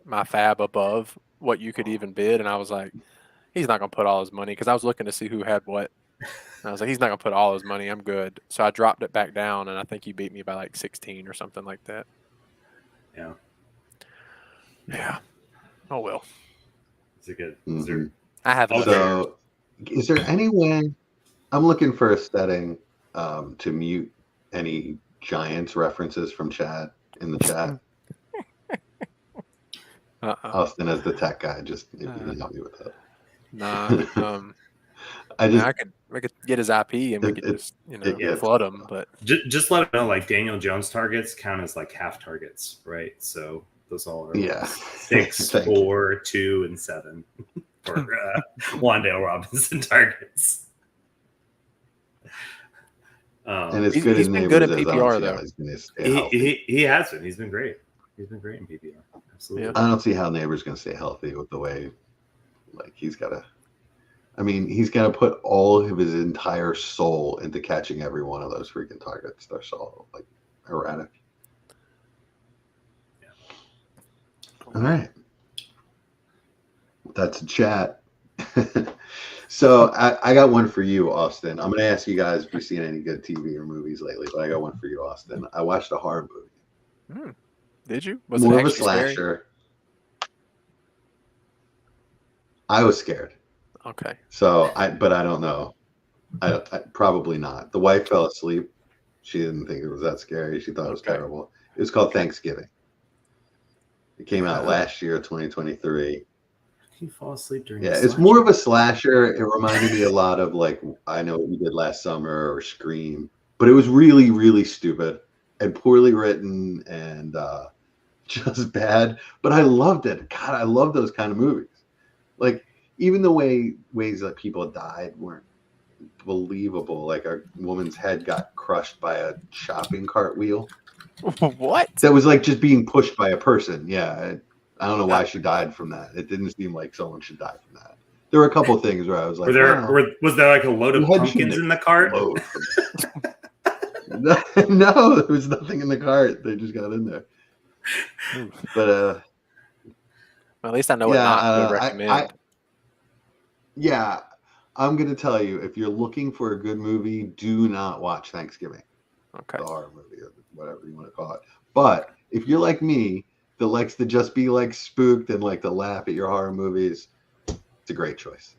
my fab above what you could even bid, and I was like, he's not going to put all his money because I was looking to see who had what. And I was like, he's not going to put all his money. I'm good. So I dropped it back down, and I think he beat me by like 16 or something like that.
Yeah.
Yeah. Oh, well.
It's a good.
Mm-hmm.
I have it.
So, is there any way? I'm looking for a setting to mute any Giants references from chat in the chat. Austin, as the tech guy, just if you can help me with that.
Nah. We could get his IP and we could just flood him. But
just let him know, like Daniel Jones targets count as like half targets, right? So those all are like 6, 4, 2, and 7 for Wan'Dale Robinson targets.
And as
he's
good as
been good at
PPR
though.
He has been. He's been great. He's been great in PPR. Absolutely.
Yeah.
I don't see how Neighbor's going to stay healthy with the way, like he's got to put all of his entire soul into catching every one of those freaking targets. They're so like erratic.
Yeah.
All right. That's a chat. So I got one for you, Austin. I'm going to ask you guys if you've seen any good TV or movies lately, but I got one for you, Austin. I watched a horror movie.
Did you? Was
more
it
of a slasher? Scary? I was scared.
Okay.
But I don't know. I probably not. The wife fell asleep. She didn't think it was that scary. She thought it was terrible. It was called Thanksgiving. It came out last year, 2023.
You fall asleep during
it's more of a slasher. It reminded me a lot of like I Know What You Did Last Summer or Scream, but it was really, really stupid and poorly written and just bad. But I loved it. God, I love those kind of movies. Like even the ways that people died weren't believable. Like a woman's head got crushed by a shopping cart wheel.
What?
That was like just being pushed by a person. Yeah. I don't know why she died from that. It didn't seem like someone should die from that. There were a couple of things where I was like,
was there like a load of pumpkins in the cart?
No, there was nothing in the cart. They just got in there. But
well, at least I know what not to recommend.
I'm going to tell you, if you're looking for a good movie, do not watch Thanksgiving.
Okay.
The horror movie or whatever you want to call it. But if you're like me, that likes to just be like spooked and like to laugh at your horror movies, it's a great choice.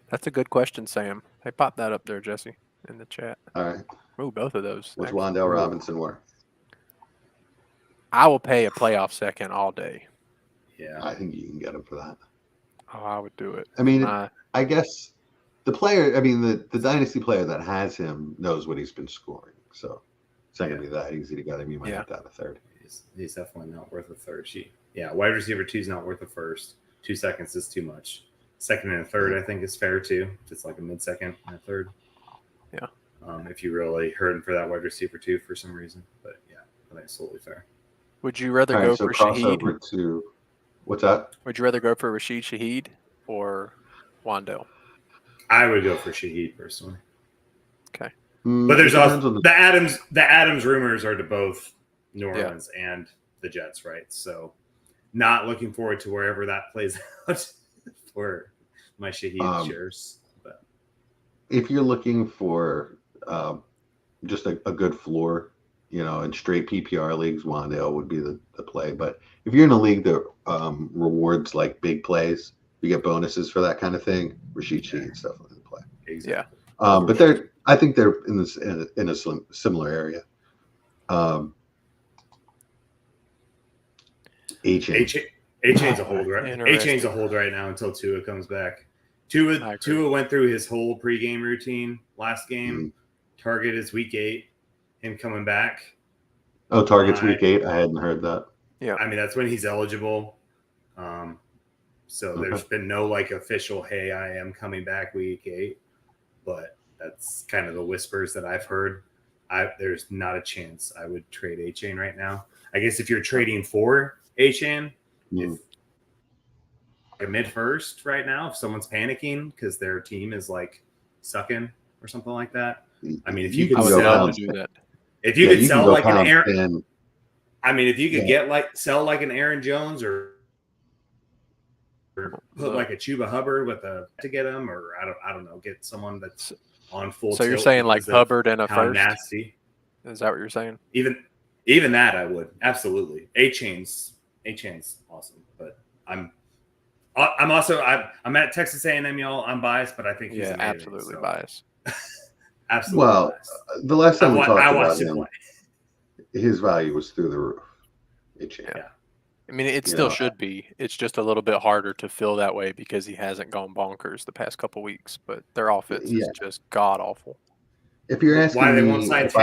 That's a good question, Sam. Hey, pop that up there, Jesse, in the chat.
All right.
Ooh, both of those.
What's Wan'Dale Robinson worth?
I will pay a playoff second all day.
Yeah.
I think you can get him for that.
Oh, I would do it.
I mean, I guess the Dynasty player that has him knows what he's been scoring. So it's not going to be that easy to get him. You might have to add a third.
He's definitely not worth a third. Wide receiver 2 is not worth a first. 2 seconds is too much. Second and a third, I think, is fair too. Just like a mid-second and a third.
Yeah.
If you really hurting for that wide receiver 2 for some reason, but yeah, I think it's totally fair.
Would you rather go for Shaheed?
What's that?
Would you rather go for Rashid Shaheed or Wan'Dale?
I would go for Shaheed personally.
Okay.
But there's also the Adams rumors are to both New Orleans and the Jets, right? So not looking forward to wherever that plays out for my Shaheed shares. But
if you're looking for just a good floor, in straight PPR leagues, Wan'Dale would be the play. But if you're in a league that rewards like big plays, you get bonuses for that kind of thing, Rashid Shaheed's definitely the play.
Exactly.
Yeah. But I think they're in a similar area.
A-Chain's a hold right. A-Chain's a hold right now until Tua comes back. Tua went through his whole pregame routine last game. Mm-hmm. Target is week 8. Him coming back.
Oh, target's week 8. I hadn't heard that.
Yeah, I mean that's when he's eligible. So there's been no like official, hey, I am coming back week 8, but that's kind of the whispers that I've heard. There's not a chance I would trade A-Chain right now. I guess if you're trading for A-Chain, if a mid-first right now, if someone's panicking because their team is like sucking or something like that. I mean, if you could sell like an Aaron, I mean, if you could sell like an Aaron Jones or put like a Chuba Hubbard to get him, or I don't know, get someone that's on full.
So you're saying like Hubbard and a first?
Nasty.
Is that what you're saying?
Even that I would absolutely. A-Chain's awesome, but I'm at Texas A&M, y'all. I'm biased, but I think he's amazing,
absolutely biased.
Absolutely.
Well, the last time we talked about him,
play.
His value was through the roof.
Yeah. I mean, it still should be. It's just a little bit harder to feel that way because he hasn't gone bonkers the past couple weeks. But their offense is just god awful.
If you're asking
why they
me
won't sign
if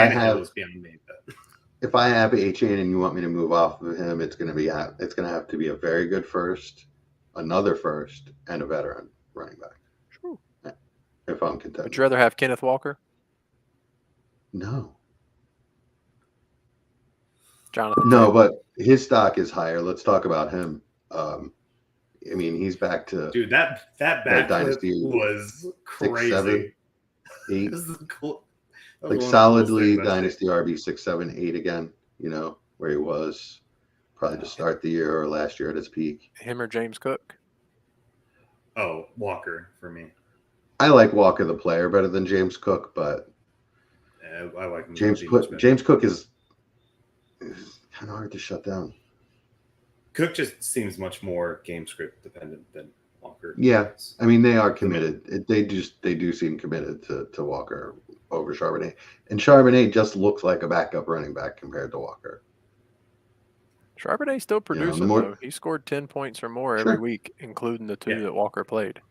I have A-Chain and you want me to move off of him, it's going to have to be a very good first, another first, and a veteran running back.
Sure.
If I'm contending.
Would you rather have Kenneth Walker?
No.
Jonathan.
No, but his stock is higher. Let's talk about him. I mean, he's back to
that back
Dynasty
was crazy.
6, 7, 8.
This is cool.
Like solidly Dynasty RB 6, 7, 8 again. You know where he was probably to start the year or last year at his peak.
Him or James Cook?
Oh, Walker for me.
I like Walker the player better than James Cook, but
I like him.
James Cook is kind of hard to shut down.
Cook just seems much more game script dependent than Walker.
Yeah, I mean they are committed. They do seem committed to Walker over Charbonnet, and Charbonnet just looks like a backup running back compared to Walker.
Charbonnet's still producing though. He scored 10 points or more every week, including the 2 that Walker played.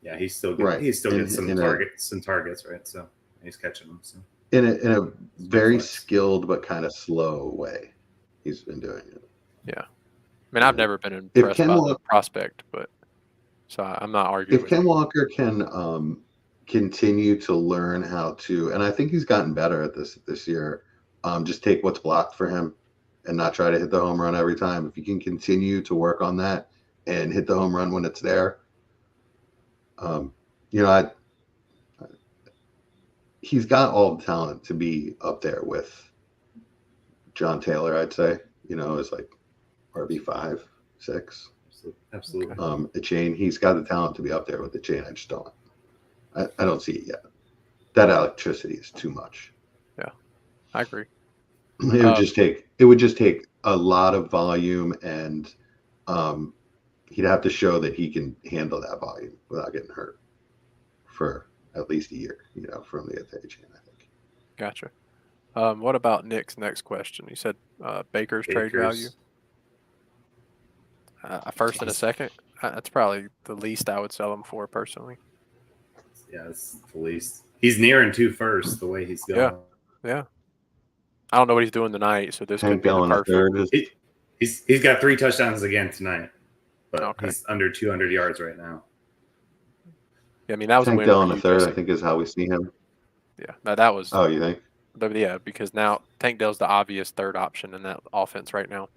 Yeah, he's still getting some targets, right? So he's catching them. So.
In a very skilled but kind of slow way, he's been doing it.
Yeah, I mean, I've never been impressed by the prospect, but so I'm not arguing.
If Ken Walker can continue to learn how to, and I think he's gotten better at this year, just take what's blocked for him and not try to hit the home run every time. If you can continue to work on that and hit the home run when it's there, he's got all the talent to be up there with John Taylor, I'd say, as like RB5, 6.
Absolutely.
A-Chain, he's got the talent to be up there with A-Chain. I just don't. I don't see it yet. That electricity is too much.
Yeah, I agree.
It would just take a lot of volume, and he'd have to show that he can handle that volume without getting hurt for at least a year, from the A-Chain, I think.
Gotcha. What about Nick's next question? He said Baker's trade value. A first and a second. That's probably the least I would sell him for personally.
Yeah, it's the least. He's nearing 2 firsts the way he's going.
Yeah. I don't know what he's doing tonight, so this could be the perfect.
He's got 3 touchdowns again tonight, but he's under 200 yards right now.
Yeah, I mean that was
Tank Dell in the third, I think, is how we see him.
Yeah, that was.
Oh, you think?
Yeah, because now Tank Dell's the obvious third option in that offense right now.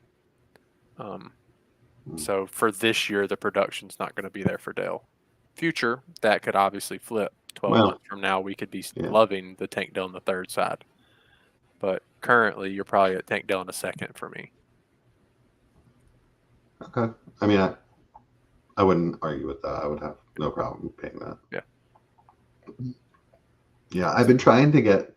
So for this year, the production's not going to be there for Dell. Future, that could obviously flip. 12 months from now, we could be loving the Tank Dell in the third side. But currently, you're probably at Tank Dell in a second for me.
Okay. I mean, I wouldn't argue with that. I would have no problem paying that.
Yeah.
Yeah, I've been trying to get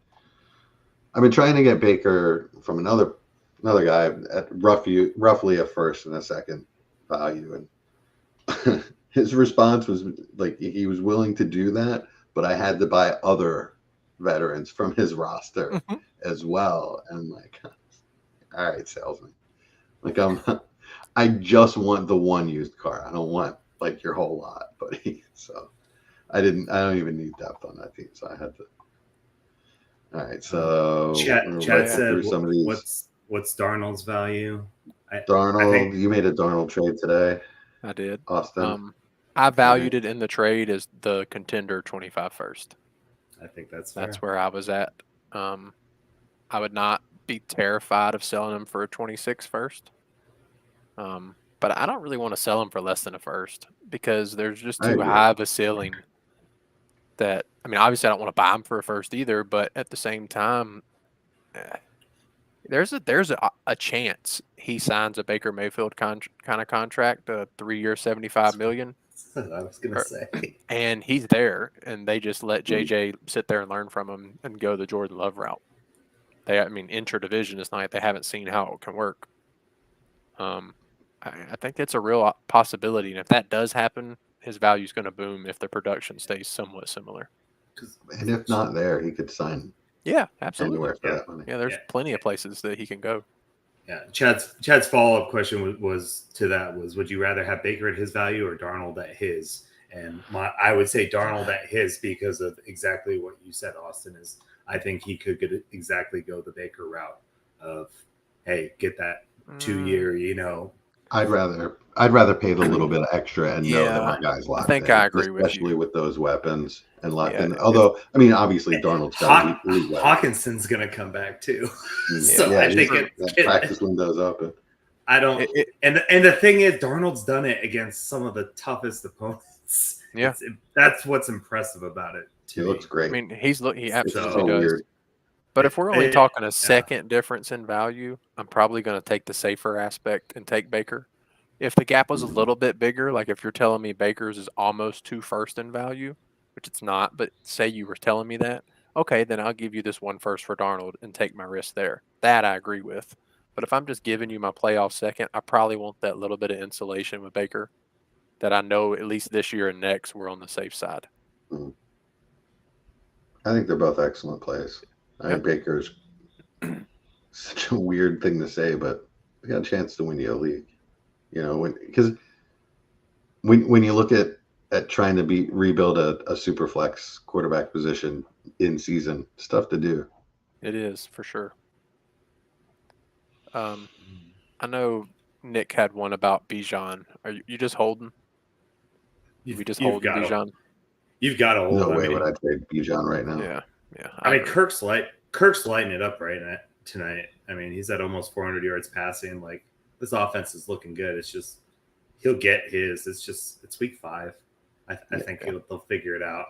Baker from another guy at roughly a first and a second value, and his response was like he was willing to do that, but I had to buy other veterans from his roster as well. And like, all right, salesman. Like I just want the one used car. I don't want like your whole lot, buddy. So I don't even need depth on that team. So I had to. All right. So
Chad said, some of these. What's Darnold's value?
Darnold, you made a Darnold trade today.
I did.
Austin.
I valued it in the trade as the contender 25 first.
I think that's fair.
That's where I was at. I would not be terrified of selling him for a 26 first. But I don't really want to sell him for less than a first because there's just too high of a ceiling that, I mean, obviously I don't want to buy him for a first either, but at the same time, There's a chance he signs a Baker Mayfield kind of contract, a 3-year, $75 million.
I was gonna say,
and he's there, and they just let JJ sit there and learn from him and go the Jordan Love route. Inter-division is not. They haven't seen how it can work. I think it's a real possibility, and if that does happen, his value is going to boom if the production stays somewhat similar.
And if not there, he could sign.
Yeah, absolutely.
Anywhere for that money.
Yeah, there's plenty of places that he can go.
Yeah, Chad's follow-up question was would you rather have Baker at his value or Darnold at his? And I would say Darnold at his because of exactly what you said, Austin. Is I think he could exactly go the Baker route of, hey, get that 2-year,
I'd rather pay the little bit extra and know that my guy's locked in.
I agree with you.
Especially with those weapons and locked in. Although, obviously Darnold's got
Hawkinson's going to come back too. So I think
practice window's open.
I don't. And the thing is, Darnold's done it against some of the toughest opponents.
Yeah,
that's what's impressive about it.
He looks great.
He absolutely does.
Weird.
But if we're only talking a second difference in value, I'm probably going to take the safer aspect and take Baker. If the gap was a little bit bigger, like if you're telling me Baker's is almost 2 first in value, which it's not, but say you were telling me that, okay, then I'll give you this 1 first for Darnold and take my risk there. That I agree with. But if I'm just giving you my playoff second, I probably want that little bit of insulation with Baker that I know at least this year and next we're on the safe side.
I think they're both excellent plays. I think Baker's such a weird thing to say, but we got a chance to win the league. Because when you look at trying to rebuild a super flex quarterback position in season, it's tough to do.
It is for sure. I know Nick had one about Bijan. Are you just holding? We just holding Bijan?
You've got to hold.
No way would I trade Bijan right now.
Yeah.
Kirk's lighting it up tonight. He's at almost 400 yards passing. Like, this offense is looking good. It's just he'll get his. It's week 5. I think they'll figure it out.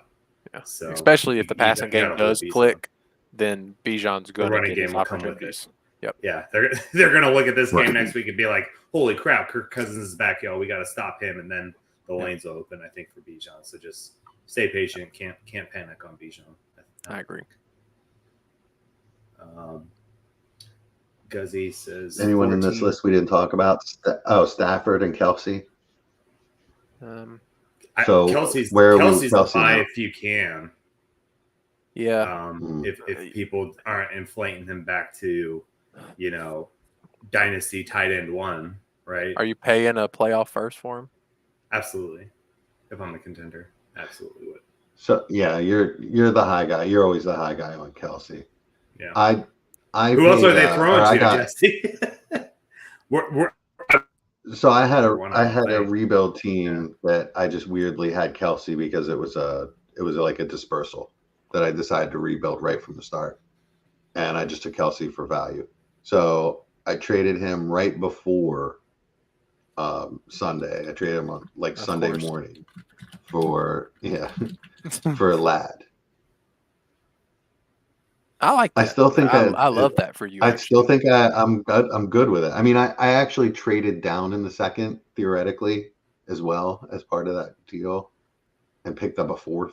Yeah. So
especially if the passing game does click, then Bijan's going to get his opportunities. Yep.
Yeah, they're going to look at this game next week and be like, "Holy crap, Kirk Cousins is back, y'all. We got to stop him." And then the lanes will open, I think, for Bijan. So just stay patient. Can't panic on Bijan.
I agree.
Guzzy says,
anyone 14. In this list we didn't talk about? Stafford and Kelsey. So
Kelsey's
Kelsey
buy if you can.
Yeah.
If people aren't inflating him back to, Dynasty tight end 1, right?
Are you paying a playoff first for him?
Absolutely. If I'm a contender, absolutely would.
So yeah, you're the high guy. You're always the high guy on Kelsey.
Yeah. Who else are they throwing to, Jesse?
So I had a rebuild team that I just weirdly had Kelsey because it was like a dispersal that I decided to rebuild right from the start, and I just took Kelsey for value. So I traded him right before Sunday. I traded him on Sunday morning for for Lad.
I like that.
I still think
I love that for you.
I still think I'm good with it. I actually traded down in the second theoretically as well as part of that deal and picked up a 4th.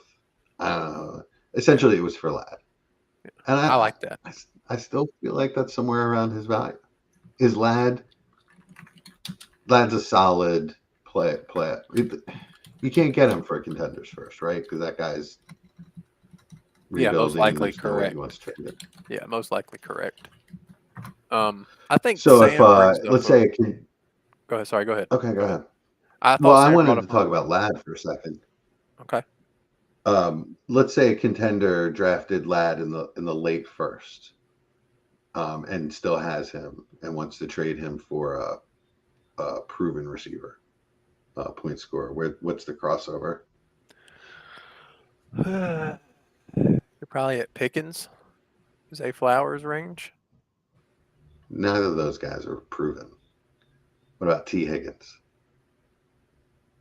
Essentially it was for Lad. And
I like that.
I still feel like that's somewhere around his value. Is Lad's a solid play. You can't get him for contenders first, right? Because that guy's
most likely correct. Yeah, most likely correct. I think
so. If let's say it can.
Go ahead. Sorry. Go ahead.
Okay, go ahead.
I
wanted to talk about Lad for a second.
Okay.
Let's say a contender drafted Lad in the late first, and still has him and wants to trade him for a proven receiver, point scorer. What's the crossover?
You're probably at Pickens, Zay Flowers range.
None of those guys are proven. What about T. Higgins?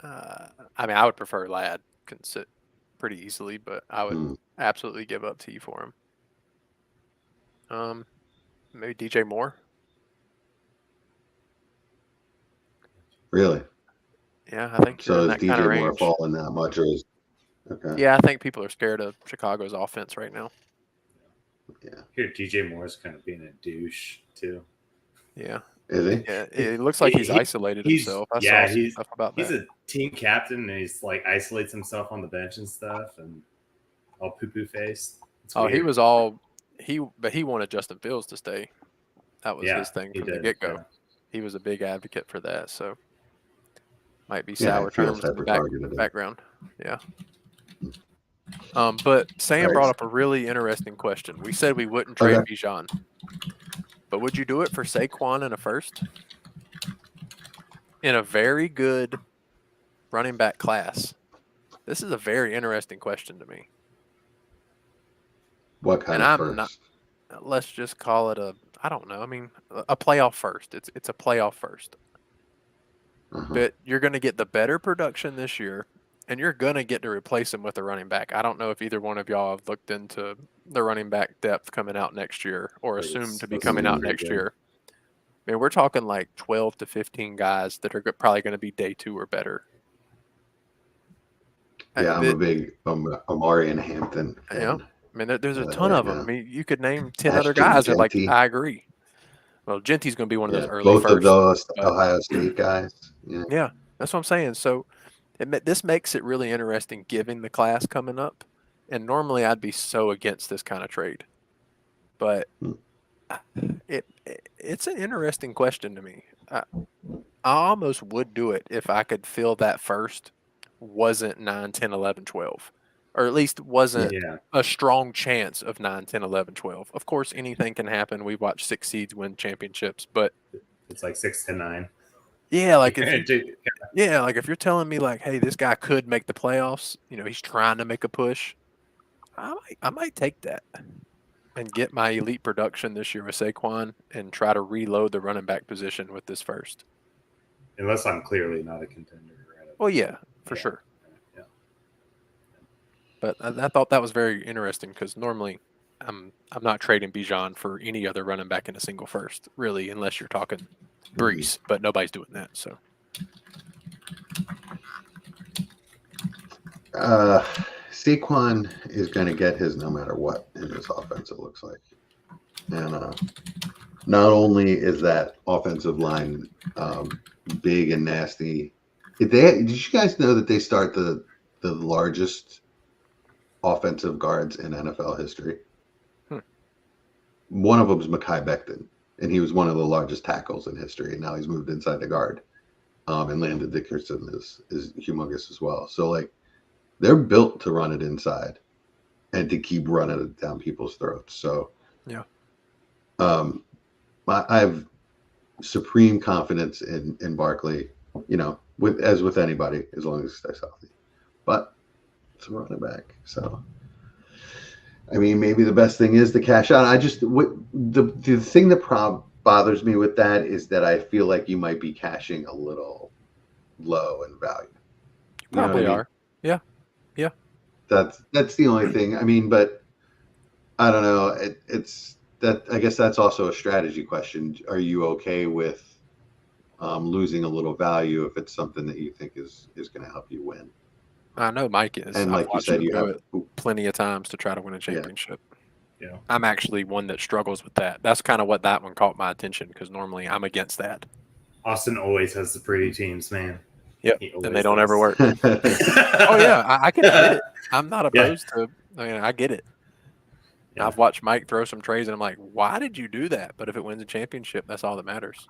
I would prefer Lad. Can sit pretty easily, but I would absolutely give up T for him. Maybe DJ Moore.
Really?
Yeah, I think you're
So
in
is
that kind of
DJ Moore
range.
falling that much, or is okay?
Yeah, I think people are scared of Chicago's offense right now.
Yeah.
Here, DJ Moore's kind of being a douche too.
Yeah.
Is he?
Yeah, it looks like he's isolated himself. I saw some stuff about that.
He's a team captain, and he's like isolates himself on the bench and stuff, and all poo-poo face.
But he wanted Justin Fields to stay. That was his thing from the get-go. Yeah. He was a big advocate for that, so might be sour terms in the background. Yeah. But Sam brought up a really interesting question. We said we wouldn't trade Bijan, but would you do it for Saquon in a first? In a very good running back class? This is a very interesting question to me.
What kind of first?
Let's just call it I don't know. I mean, a playoff first. It's a playoff first. But you're going to get the better production this year, and you're going to get to replace him with a running back. I don't know if either one of y'all have looked into the running back depth coming out next year or assumed to be coming out next year. I mean, we're talking like 12 to 15 guys that are probably going to be day 2 or better.
Yeah, I'm a big Amari and Hampton fan.
Yeah. I mean, there's a ton of them. I mean, you could name 10 other guys that I agree. Well, Genty's going to be one of those early
both
first.
Of those Ohio State guys.
Yeah, that's what I'm saying. So this makes it really interesting given the class coming up. And normally I'd be so against this kind of trade. But it's an interesting question to me. I almost would do it if I could feel that first wasn't 9, 10, 11, 12. Or at least wasn't a strong chance of 9, 10, 11, 12. Of course, anything can happen. We watch 6 seeds win championships, but
it's like 6 to 9.
Yeah, like if you're telling me like, hey, this guy could make the playoffs, he's trying to make a push, I might take that and get my elite production this year with Saquon and try to reload the running back position with this first.
Unless I'm clearly not a contender. Right?
Well, yeah, for sure. But I thought that was very interesting because normally I'm not trading Bijan for any other running back in a single first, really, unless you're talking Brees. But nobody's doing that. So,
Saquon is going to get his no matter what in this offense. It looks like, and not only is that offensive line big and nasty, did you guys know that they start the largest offensive guards in NFL history? One of them is Mekhi Becton, and he was one of the largest tackles in history, and now he's moved inside the guard. And Landon Dickerson is humongous as well. So, like, they're built to run it inside and to keep running it down people's throats. So,
yeah.
I have supreme confidence in Barkley, with anybody, as long as he stays healthy. But it's a running back. So, I mean, maybe the best thing is to cash out. The thing that bothers me with that is that I feel like you might be cashing a little low in value.
You probably are. Yeah. Yeah.
That's the only thing. I mean, but I don't know. It's that, I guess that's also a strategy question. Are you okay with losing a little value if it's something that you think is going to help you win?
I know Mike is.
And like you said, you have
it plenty of times to try to win a championship. Yeah. I'm actually one that struggles with that. That's kind of what that one caught my attention because normally I'm against that.
Austin always has the pretty teams, man.
Yep, and they don't ever work. Oh, yeah, I can get it. I'm not opposed to I get it. Yeah. I've watched Mike throw some trays, and I'm like, why did you do that? But if it wins a championship, that's all that matters.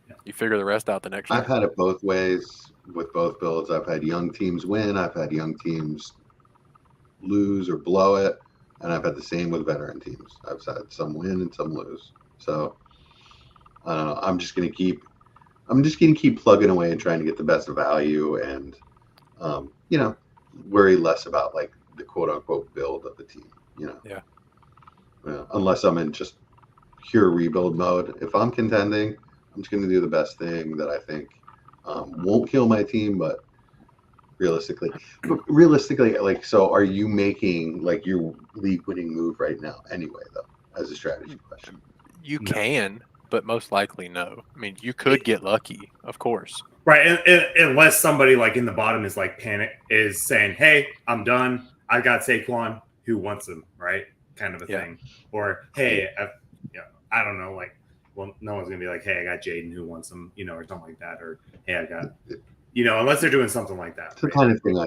Yeah. You figure the rest out the next year.
I've had it both ways with both builds. I've had young teams win. I've had young teams lose or blow it. And I've had the same with veteran teams. I've had some win and some lose. So I don't know. I'm just going to keep plugging away and trying to get the best value and, worry less about like the quote unquote build of the team,
Yeah.
Unless I'm in just pure rebuild mode. If I'm contending, I'm just going to do the best thing that I think won't kill my team, but realistically, like, so are you making like your league winning move right now anyway, though, as a strategy question?
You can, but most likely no. I mean, you could get lucky, of course.
Right, and unless somebody like in the bottom is like is saying, "Hey, I'm done. I got Saquon. Who wants him?" Right, kind of a thing. Or, "Hey, I don't know, like, well, no one's gonna be like, "Hey, I got Jaden. Who wants him?" Or something like that. Or, "Hey, I got," unless they're doing something like that.
It's the kind of thing
I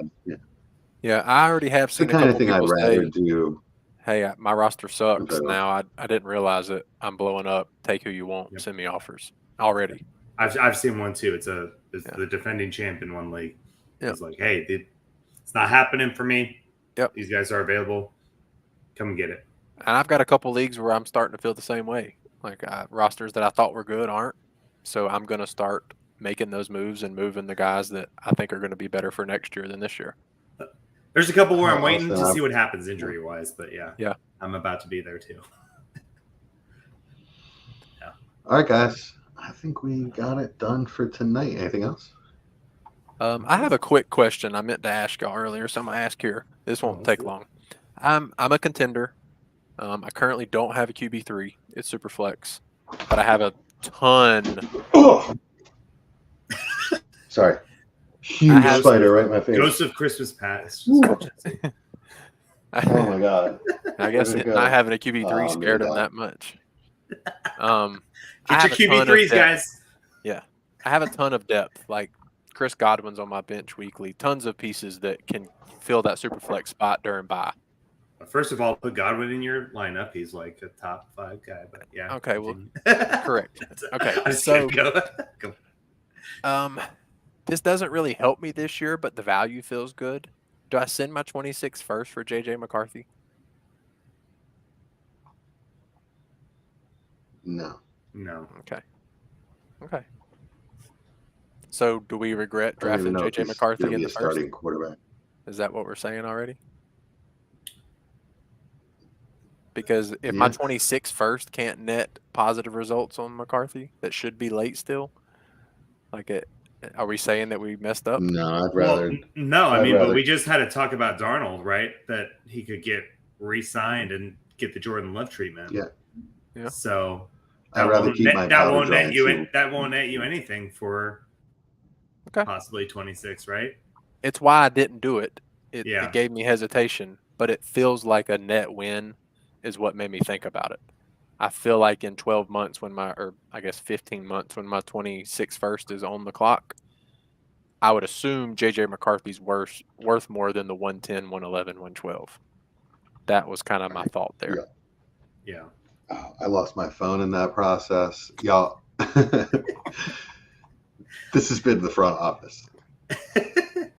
already have seen a couple people say,
do.
"Hey, my roster sucks now. I didn't realize it. I'm blowing up. Take who you want. Send me offers already."
I've seen one too. It's the defending champ in one league.
Yep.
It's like, "Hey, it's not happening for me.
Yep.
These guys are available. Come and get it."
And I've got a couple leagues where I'm starting to feel the same way. Like rosters that I thought were good aren't. So I'm going to start making those moves and moving the guys that I think are going to be better for next year than this year.
There's a couple where I'm waiting to see what happens injury wise, but
yeah,
I'm about to be there too.
All right, guys. I think we got it done for tonight. Anything else?
I have a quick question I meant to ask y'all earlier, so I'm going to ask here. This won't take long. I'm a contender. I currently don't have a QB3. It's super flex, but I have a ton.
Sorry. Huge spider right in my face.
Ghost of Christmas Past.
Oh my God.
I guess not having a QB3 scared him that much.
Get your QB3s, guys.
Yeah. I have a ton of depth. Like Chris Godwin's on my bench weekly. Tons of pieces that can fill that super flex spot during bye.
First of all, put Godwin in your lineup. He's like a top 5 guy, but yeah.
Okay, well, correct. Okay,
so
this doesn't really help me this year, but the value feels good. Do I send my 26 first for JJ McCarthy?
No.
Okay. So do we regret drafting JJ McCarthy in the first?
Starting quarterback.
Is that what we're saying already? Because if my 26 first can't net positive results on McCarthy, that should be late still. Are we saying that we messed up?
No, I'd rather.
Well, but we just had to talk about Darnold, right? That he could get re-signed and get the Jordan Love treatment.
Yeah.
So
I'd rather keep my
that won't net you. That won't net you anything for possibly 26, right?
It's why I didn't do it. It gave me hesitation, but it feels like a net win is what made me think about it. I feel like in 12 months 15 months when my 26 first is on the clock, I would assume JJ McCarthy's worth more than the 110, 111, 112. That was kind of my thought there.
Yeah.
Oh, I lost my phone in that process. Y'all, this has been the front office.